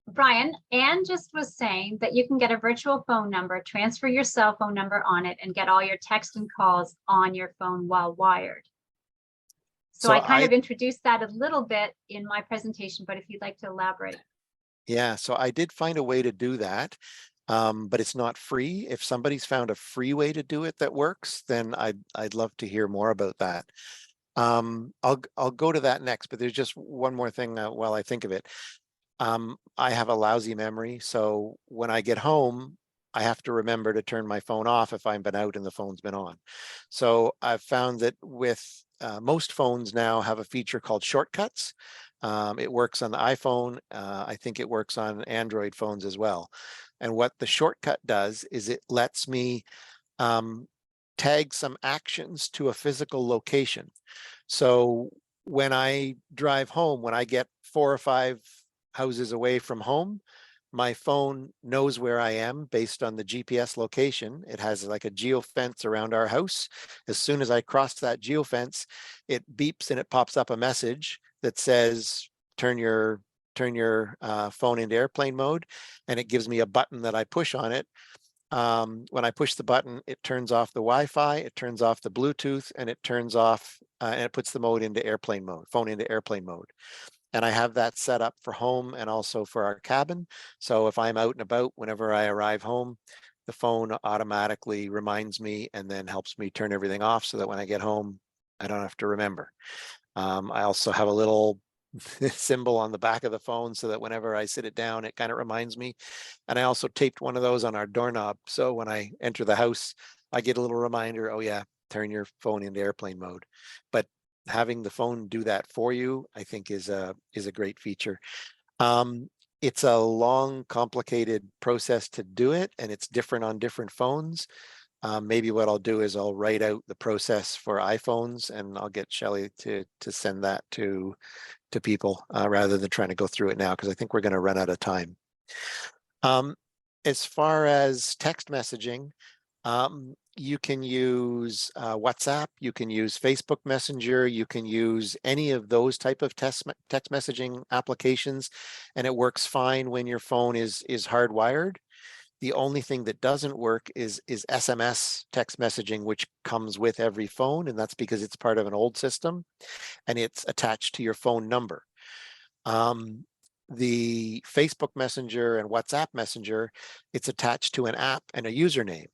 Brian, Anne just was saying that you can get a virtual phone number, transfer your cell phone number on it, and get all your text and calls on your phone while wired. So I kind of introduced that a little bit in my presentation, but if you'd like to elaborate. Yeah, so I did find a way to do that, but it's not free. If somebody's found a free way to do it that works, then I'd love to hear more about that. I'll go to that next, but there's just one more thing while I think of it. I have a lousy memory, so when I get home, I have to remember to turn my phone off if I've been out and the phone's been on. So I've found that with most phones now have a feature called shortcuts. It works on the iPhone. I think it works on Android phones as well. And what the shortcut does is it lets me tag some actions to a physical location. So when I drive home, when I get 4 or 5 houses away from home, my phone knows where I am based on the GPS location. It has like a geofence around our house. As soon as I cross that geofence, it beeps and it pops up a message that says, turn your phone into airplane mode. And it gives me a button that I push on it. When I push the button, it turns off the Wi-Fi, it turns off the Bluetooth, and it turns off, and it puts the mode into airplane mode, phone into airplane mode. And I have that set up for home and also for our cabin. So if I'm out and about, whenever I arrive home, the phone automatically reminds me and then helps me turn everything off so that when I get home, I don't have to remember. I also have a little symbol on the back of the phone so that whenever I sit it down, it kind of reminds me. And I also taped one of those on our doorknob. So when I enter the house, I get a little reminder, oh yeah, turn your phone into airplane mode. But having the phone do that for you, I think is a great feature. It's a long, complicated process to do it, and it's different on different phones. Maybe what I'll do is I'll write out the process for iPhones, and I'll get Shelley to send that to people rather than trying to go through it now, because I think we're going to run out of time. As far as text messaging, you can use WhatsApp, you can use Facebook Messenger, you can use any of those type of text messaging applications, and it works fine when your phone is hardwired. The only thing that doesn't work is SMS text messaging, which comes with every phone, and that's because it's part of an old system and it's attached to your phone number. The Facebook Messenger and WhatsApp Messenger, it's attached to an app and a username.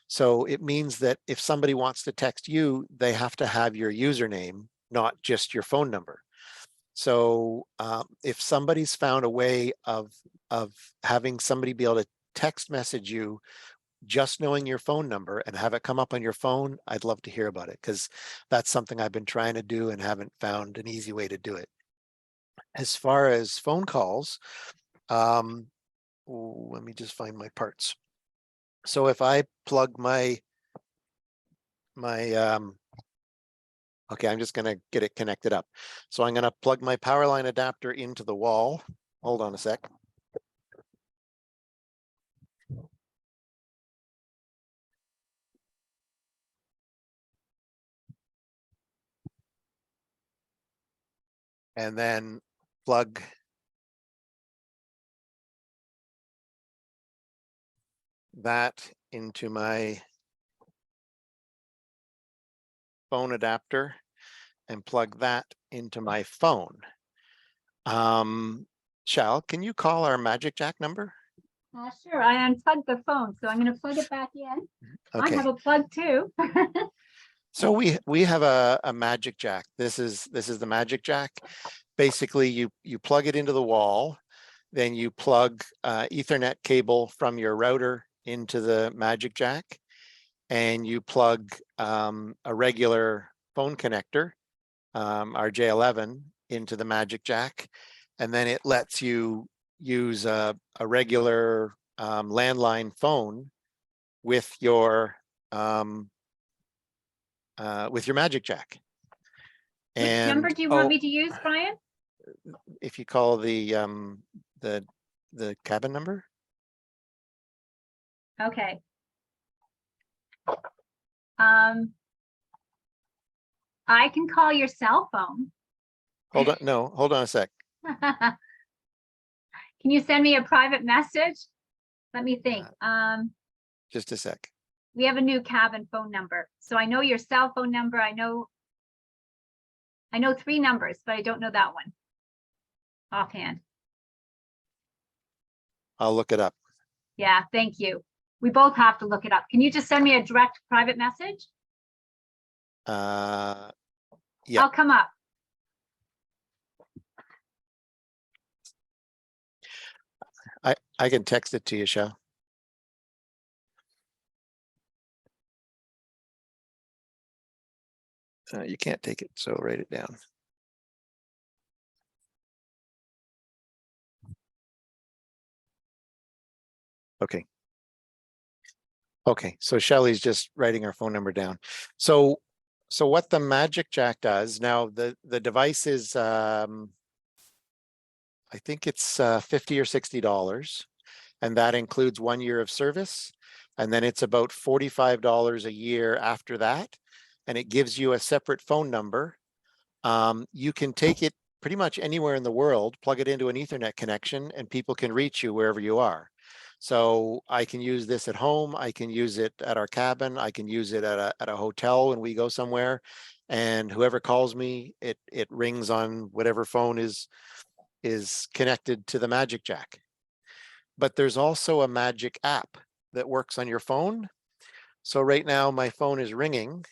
So it means that if somebody wants to text you, they have to have your username, not just your phone number. So if somebody's found a way of having somebody be able to text message you just knowing your phone number and have it come up on your phone, I'd love to hear about it, because that's something I've been trying to do and haven't found an easy way to do it. As far as phone calls, let me just find my parts. So if I plug my okay, I'm just going to get it connected up. So I'm going to plug my power line adapter into the wall. Hold on a sec. And then plug that into my phone adapter and plug that into my phone. Shal, can you call our Magic Jack number? Sure, I unplugged the phone, so I'm going to plug it back in. Okay. I have a plug too. So we have a Magic Jack. This is the Magic Jack. Basically, you plug it into the wall, then you plug Ethernet cable from your router into the Magic Jack, and you plug a regular phone connector, our J11, into the Magic Jack, and then it lets you use a regular landline phone with your Magic Jack. Which number do you want me to use, Brian? If you call the cabin number. Okay. I can call your cell phone. Hold on, no, hold on a sec. Can you send me a private message? Let me think. Just a sec. We have a new cabin phone number. So I know your cell phone number. I I know 3 numbers, but I don't know that one offhand. I'll look it up. Yeah, thank you. We both have to look it up. Can you just send me a direct private message? Yeah. I'll come up. I can text it to you, Shell. You can't take it, so write it down. Okay. Okay, so Shelley's just writing her phone number down. So what the Magic Jack does now, the device is I think it's $50 or $60, and that includes 1 year of service, and then it's about $45 a year after that, and it gives you a separate phone number. You can take it pretty much anywhere in the world, plug it into an Ethernet connection, and people can reach you wherever you are. So I can use this at home. I can use it at our cabin. I can use it at a hotel when we go somewhere, and whoever calls me, it rings on whatever phone is connected to the Magic Jack. But there's also a Magic app that works on your phone. So right now my phone is ringing,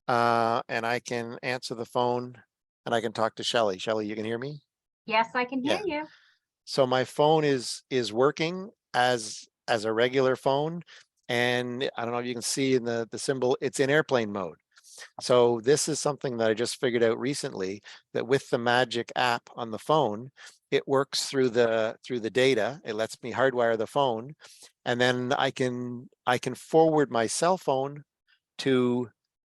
and I can answer the phone and I can talk to Shelley. Shelley, you can hear me? Yes, I can hear you. So my phone is working as a regular phone, and I don't know if you can see in the symbol, it's in airplane mode. So this is something that I just figured out recently, that with the Magic app on the phone, it works through the data. It lets me hardwire the phone, and then I can forward my cell phone to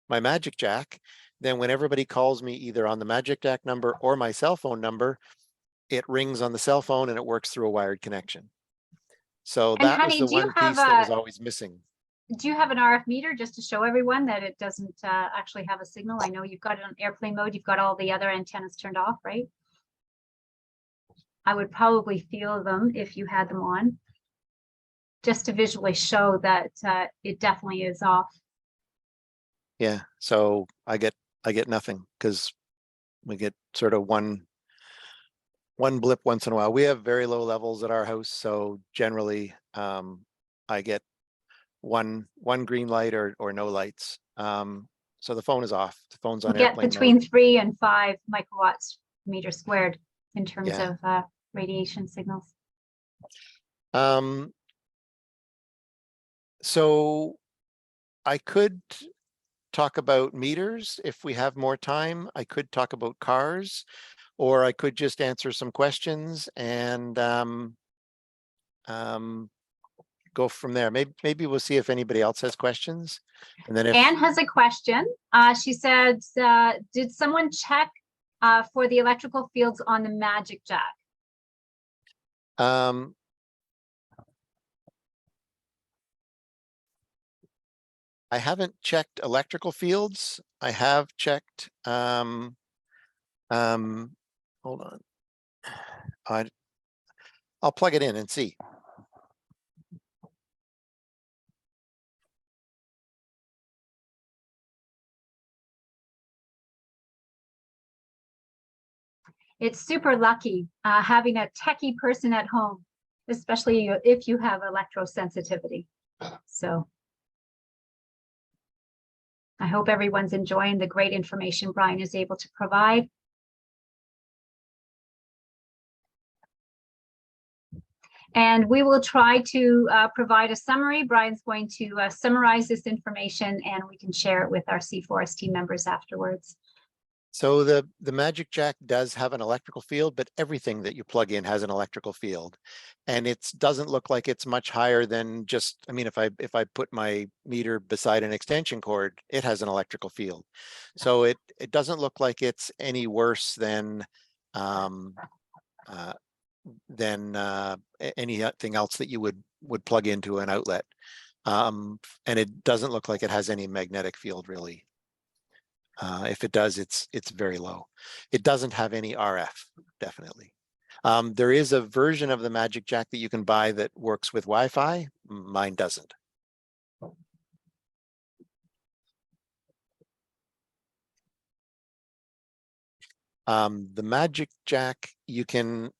my Magic Jack. Then when everybody calls me either on the Magic Jack number or my cell phone number, it rings on the cell phone and it works through a wired connection. So And that was honey, the do you one have piece that was always missing. do you have an RF meter just to show everyone that it doesn't actually have a signal? I know you've got it on airplane mode. You've got all the other antennas turned off, right? I would probably feel them if you had them on, just to visually show that it definitely is off. Yeah, so I get nothing because we get sort of one blip once in a while. We have very low levels at our house, so generally I get one green light or no lights. So the phone is off. The phone's on You get airplane between mode. 3 and 5 microwatts meter squared in terms Yeah. of radiation signals. So I could talk about meters if we have more time. I could talk about cars, or I could just answer some questions and go from there. Maybe we'll see if anybody else has questions. And then if Anne has a question. She said, did someone check for the electrical fields on the Magic Jack? I haven't checked electrical fields. I have checked, hold on. I'll plug it in and see. It's super lucky having a techie person at home, especially if you have electrosensitivity. So I hope everyone's enjoying the great information Brian is able to provide. And we will try to provide a summary. Brian's going to summarize this information and we can share it with our C4S team members afterwards. So the Magic Jack does have an electrical field, but everything that you plug in has an electrical field. And it doesn't look like it's much higher than just, I mean, if I put my meter beside an extension cord, it has an electrical field. So it doesn't look like it's any worse than anything else that you would plug into an outlet. And it doesn't look like it has any magnetic field really. If it does, it's very low. It doesn't have any RF, definitely. There is a version of the Magic Jack that you can buy that works with Wi-Fi. Mine doesn't. The Magic Jack, you can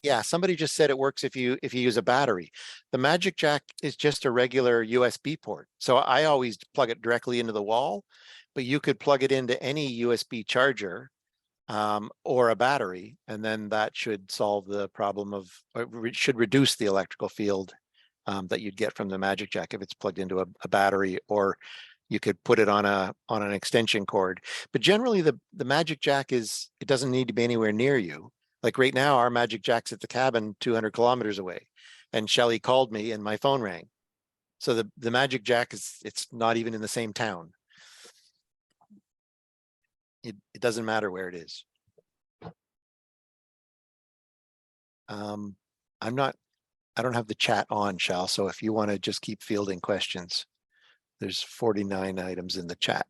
yeah, somebody just said it works if you use a battery. The Magic Jack is just a regular USB port. So I always plug it directly into the wall, but you could plug it into any USB charger or a battery, and then that should solve the problem of, or it should reduce the electrical field that you'd get from the Magic Jack if it's plugged into a battery, or you could put it on an extension cord. But generally the Magic Jack it doesn't need to be anywhere near you. Like right now, our Magic Jack's at the cabin 200 kilometers away, and Shelly called me and my phone rang. So the Magic Jack it's not even in the same town. It doesn't matter where it is. I don't have the chat on, Shal, so if you want to just keep fielding questions, there's 49 items in the chat.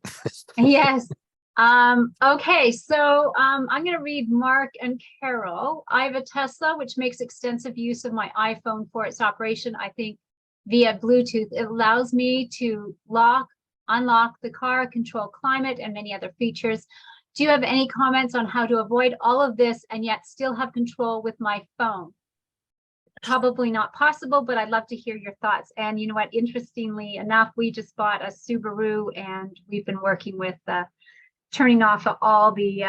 Yes. Okay, so I'm going to read Mark and Carol. I have a Tesla, which makes extensive use of my iPhone for its operation. I think via Bluetooth, it allows me to lock, unlock the car, control climate, and many other features. Do you have any comments on how to avoid all of this and yet still have control with my phone? Probably not possible, but I'd love to hear your thoughts. And you know what, interestingly enough, we just bought a Subaru and we've been working with turning off all the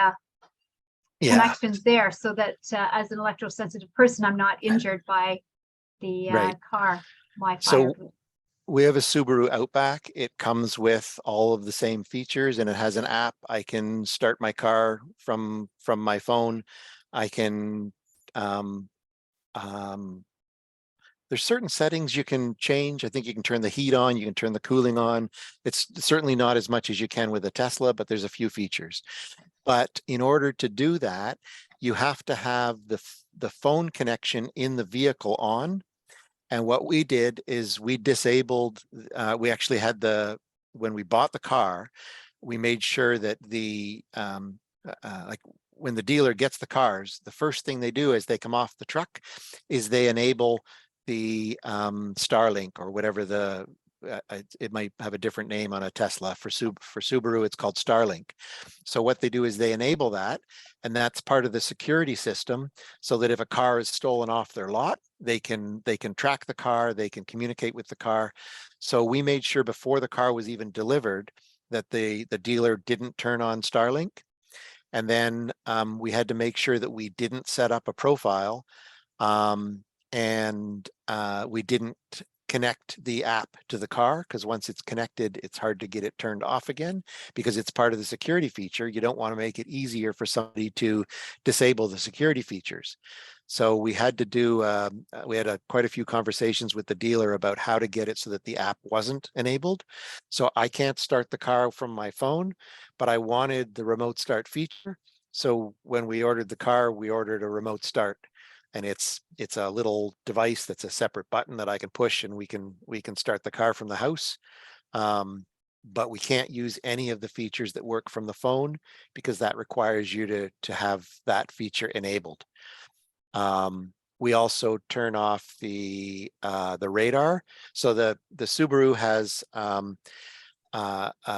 connections there so that as an electrosensitive person, I'm not injured by the car Wi-Fi. So we have a Subaru Outback. It comes with all of the same features and it has an app. I can start my car from my phone. I can there's certain settings you can change. I think you can turn the heat on, you can turn the cooling on. It's certainly not as much as you can with a Tesla, but there's a few features. But in order to do that, you have to have the phone connection in the vehicle on. And what we did is we disabled, we actually had when we bought the car, we made sure that like when the dealer gets the cars, the first thing they do as they come off the truck is they enable the Starlink or whatever it might have a different name on a Tesla. For Subaru, it's called Starlink. So what they do is they enable that, and that's part of the security system, so that if a car is stolen off their lot, they can track the car, they can communicate with the car. So we made sure before the car was even delivered that the dealer didn't turn on Starlink. And then we had to make sure that we didn't set up a profile and we didn't connect the app to the car, because once it's connected, it's hard to get it turned off again because it's part of the security feature. You don't want to make it easier for somebody to disable the security features. So we had to do, we had quite a few conversations with the dealer about how to get it so that the app wasn't enabled. So I can't start the car from my phone, but I wanted the remote start feature. So when we ordered the car, we ordered a remote start. And it's a little device that's a separate button that I can push, and we can start the car from the house. But we can't use any of the features that work from the phone because that requires you to have that feature enabled. We also turn off the radar. So the Subaru has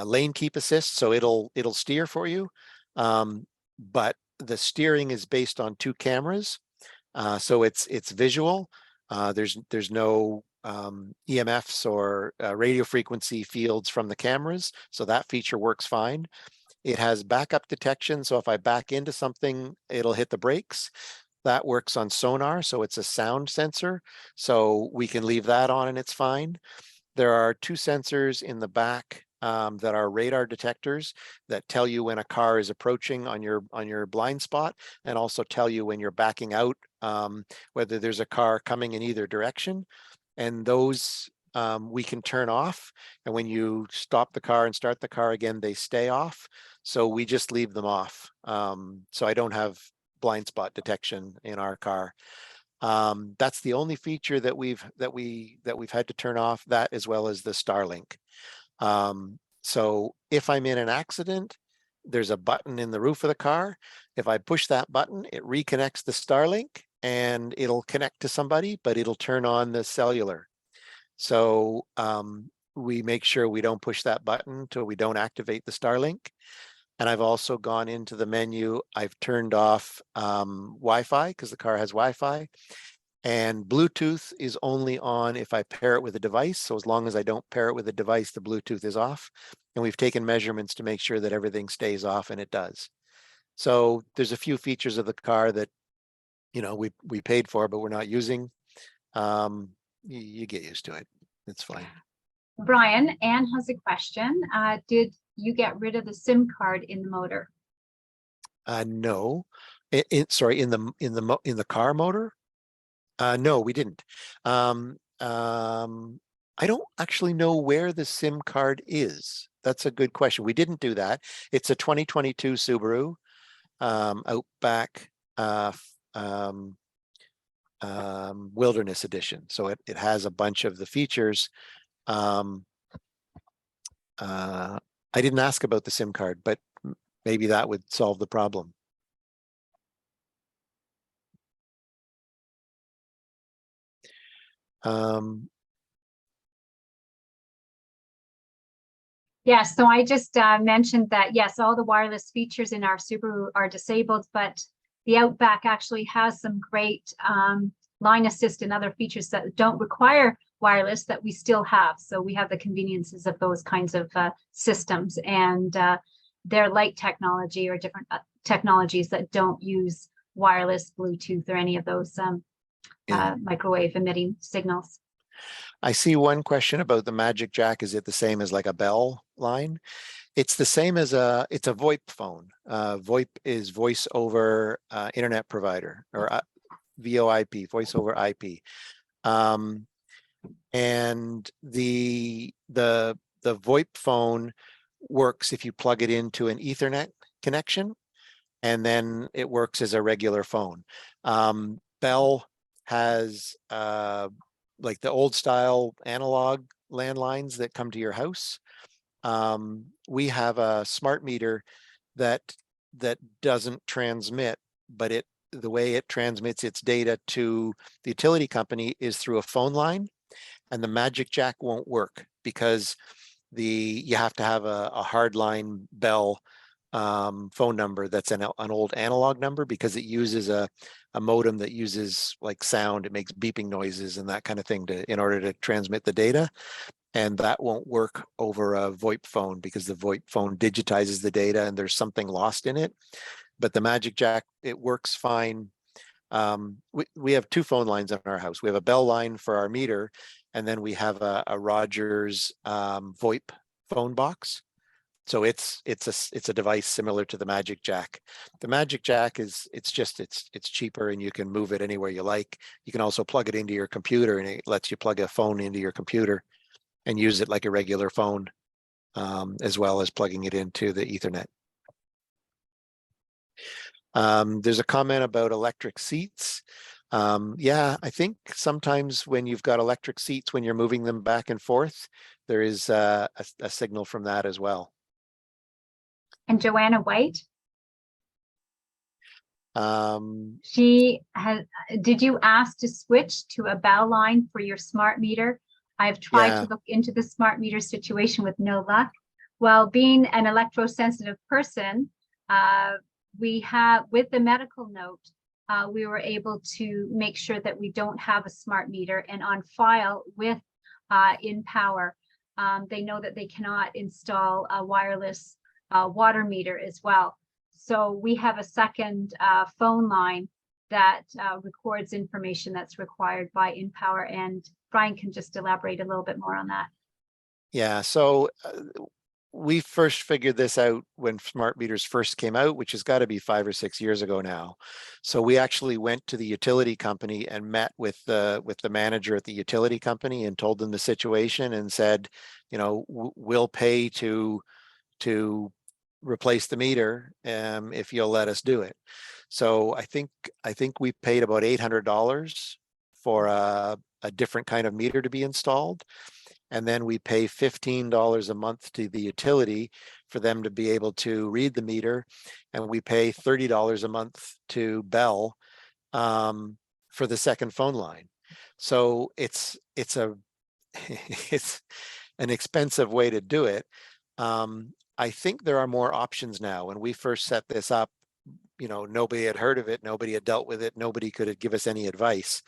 lane keep assist, so it'll steer for you. But the steering is based on 2 cameras. So it's visual. There's no EMFs or radio frequency fields from the cameras. So that feature works fine. It has backup detection. So if I back into something, it'll hit the brakes. That works on sonar. So it's a sound sensor. So we can leave that on and it's fine. There are 2 sensors in the back that are radar detectors that tell you when a car is approaching on your blind spot, and also tell you when you're backing out, whether there's a car coming in either direction. And those we can turn off. And when you stop the car and start the car again, they stay off. So we just leave them off. So I don't have blind spot detection in our car. That's the only feature that we've had to turn off, that as well as the Starlink. So if I'm in an accident, there's a button in the roof of the car. If I push that button, it reconnects the Starlink and it'll connect to somebody, but it'll turn on the cellular. So we make sure we don't push that button until we don't activate the Starlink. And I've also gone into the menu. I've turned off Wi-Fi because the car has Wi-Fi. And Bluetooth is only on if I pair it with a device. So as long as I don't pair it with a device, the Bluetooth is off. And we've taken measurements to make sure that everything stays off, and it does. So there's a few features of the car that, you know, we paid for, but we're not using. You get used to it. It's fine. Brian, Anne has a question. Did you get rid of the SIM card in the motor? No, sorry, in the car motor. No, we didn't. I don't actually know where the SIM card is. That's a good question. We didn't do that. It's a 2022 Subaru Outback Wilderness Edition. So it has a bunch of the features. I didn't ask about the SIM card, but maybe that would solve the problem. Yes, so I just mentioned that, yes, all the wireless features in our Subaru are disabled, but the Outback actually has some great line assist and other features that don't require wireless that we still have. So we have the conveniences of those kinds of systems, and they're light technology or different technologies that don't use wireless, Bluetooth, or any of those microwave emitting signals. I see one question about the Magic Jack. Is it the same as like a Bell line? It's the same as it's a VoIP phone. VoIP is voice over internet provider, or VoIP, voice over IP. And the VoIP phone works if you plug it into an Ethernet connection, and then it works as a regular phone. Bell has like the old style analog landlines that come to your house. We have a smart meter that doesn't transmit, but the way it transmits its data to the utility company is through a phone line, and the Magic Jack won't work because you have to have a hardline Bell phone number that's an old analog number, because it uses a modem that uses like sound. It makes beeping noises and that kind of thing in order to transmit the data. And that won't work over a VoIP phone because the VoIP phone digitizes the data and there's something lost in it. But the Magic Jack, it works fine. We have two phone lines in our house. We have a Bell line for our meter, and then we have a Rogers VoIP phone box. So it's a device similar to the Magic Jack. The Magic Jack it's cheaper, and you can move it anywhere you like. You can also plug it into your computer, and it lets you plug a phone into your computer and use it like a regular phone, as well as plugging it into the Ethernet. There's a comment about electric seats. Yeah, I think sometimes when you've got electric seats, when you're moving them back and forth, there is a signal from that as well. And Joanna White, did you ask to switch to a Bell line for your smart meter? I've tried to look into the smart meter situation with no luck. Well, being an electrosensitive person, we have, with the medical note, we were able to make sure that we don't have a smart meter, and on file with InPower, they know that they cannot install a wireless water meter as well. So we have a second phone line that records information that's required by InPower, and Brian can just elaborate a little bit more on that. Yeah, so we first figured this out when smart meters first came out, which has got to be 5 or 6 years ago now. So we actually went to the utility company and met with the manager at the utility company and told them the situation and said, you know, we'll pay to replace the meter if you'll let us do it. So I think we paid about $800 for a different kind of meter to be installed. And then we pay $15 a month to the utility for them to be able to read the meter. And we pay $30 a month to Bell for the second phone line. So it's a it's an expensive way to do it. I think there are more options now. When we first set this up, you know, nobody had heard of it, nobody had dealt with it, nobody could give us any advice.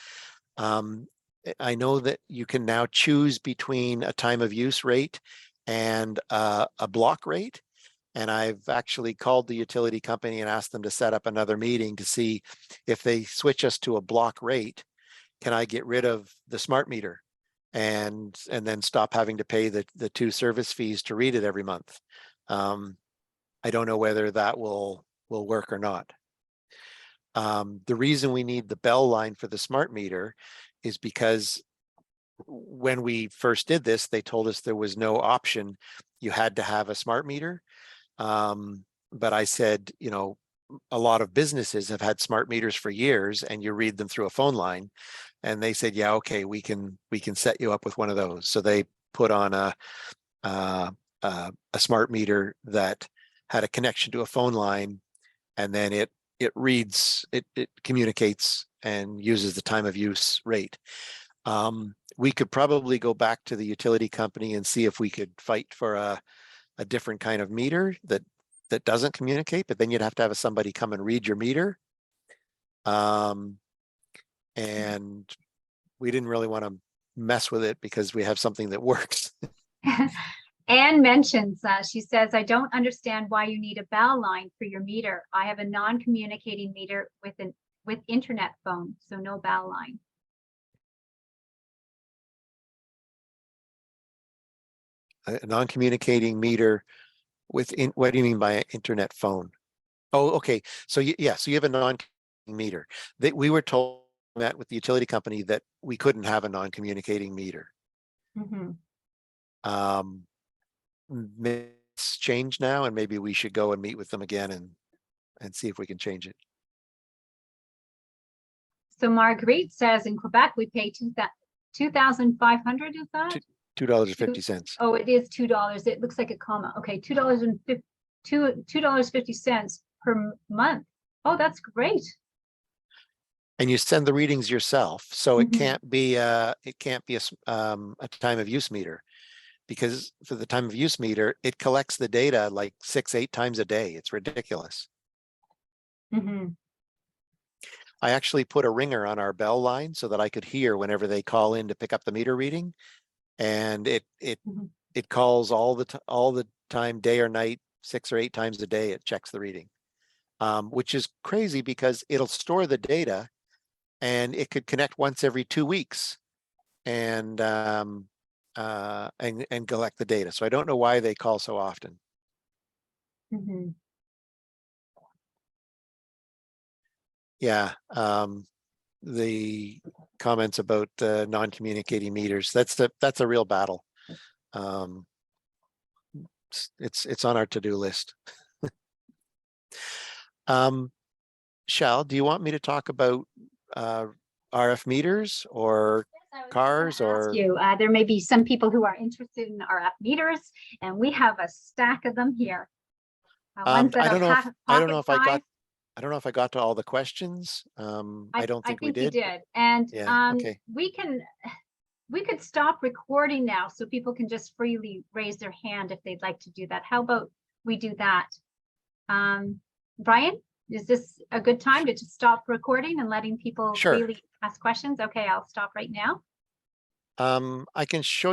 I know that you can now choose between a time of use rate and a block rate. And I've actually called the utility company and asked them to set up another meeting to see if they switch us to a block rate, can I get rid of the smart meter and then stop having to pay the 2 service fees to read it every month. I don't know whether that will work or not. The reason we need the bell line for the smart meter is because when we first did this, they told us there was no option. You had to have a smart meter. But I said, you know, a lot of businesses have had smart meters for years and you read them through a phone line. And they said, yeah, okay, we can set you up with one of those. So they put on a smart meter that had a connection to a phone line, and then it reads, it communicates and uses the time of use rate. We could probably go back to the utility company and see if we could fight for a different kind of meter that doesn't communicate, but then you'd have to have somebody come and read your meter. And we didn't really want to mess with it because we have something that works. Anne mentions, she says, I don't understand why you need a bell line for your meter. I have a non-communicating meter with internet phone, so no bell line. A non-communicating meter within, what do you mean by internet phone? Oh, okay. So yeah, so you have a non-communicating meter. That we were told that with the utility company that we couldn't have a non-communicating meter. It's changed now, and maybe we should go and meet with them again and see if we can change it. So Marguerite says in Quebec, we pay 2,500, is that? $2.50. Oh, it is $2. It looks like a comma. Okay, $2.50 per month. Oh, that's great. And you send the readings yourself, so it Mhm. can't be a time of use meter, because for the time of use meter, it collects the data like 6-8 times a day. It's ridiculous. I actually put a ringer on our bell line so that I could hear whenever they call in to pick up the meter reading, and it calls all the time, day or night, 6 or 8 times a day. It checks the reading, which is crazy because it'll store the data, and it could connect once every 2 weeks and collect the data. So I don't know why they call so often. Yeah. The comments about non-communicating meters, that's a real battle. It's on our to-do list. Shal, do you want me to talk about RF meters or cars, or there may be some people who are interested in RF meters, and we have a stack of them here. I don't know if I got to all the questions. I don't think we did. You did. And yeah, okay. we could stop recording now so people can just freely raise their hand if they'd like to do that. How about we do that? Brian, is this a good time to just stop recording and letting people freely ask questions? Okay, I'll stop right now. I can show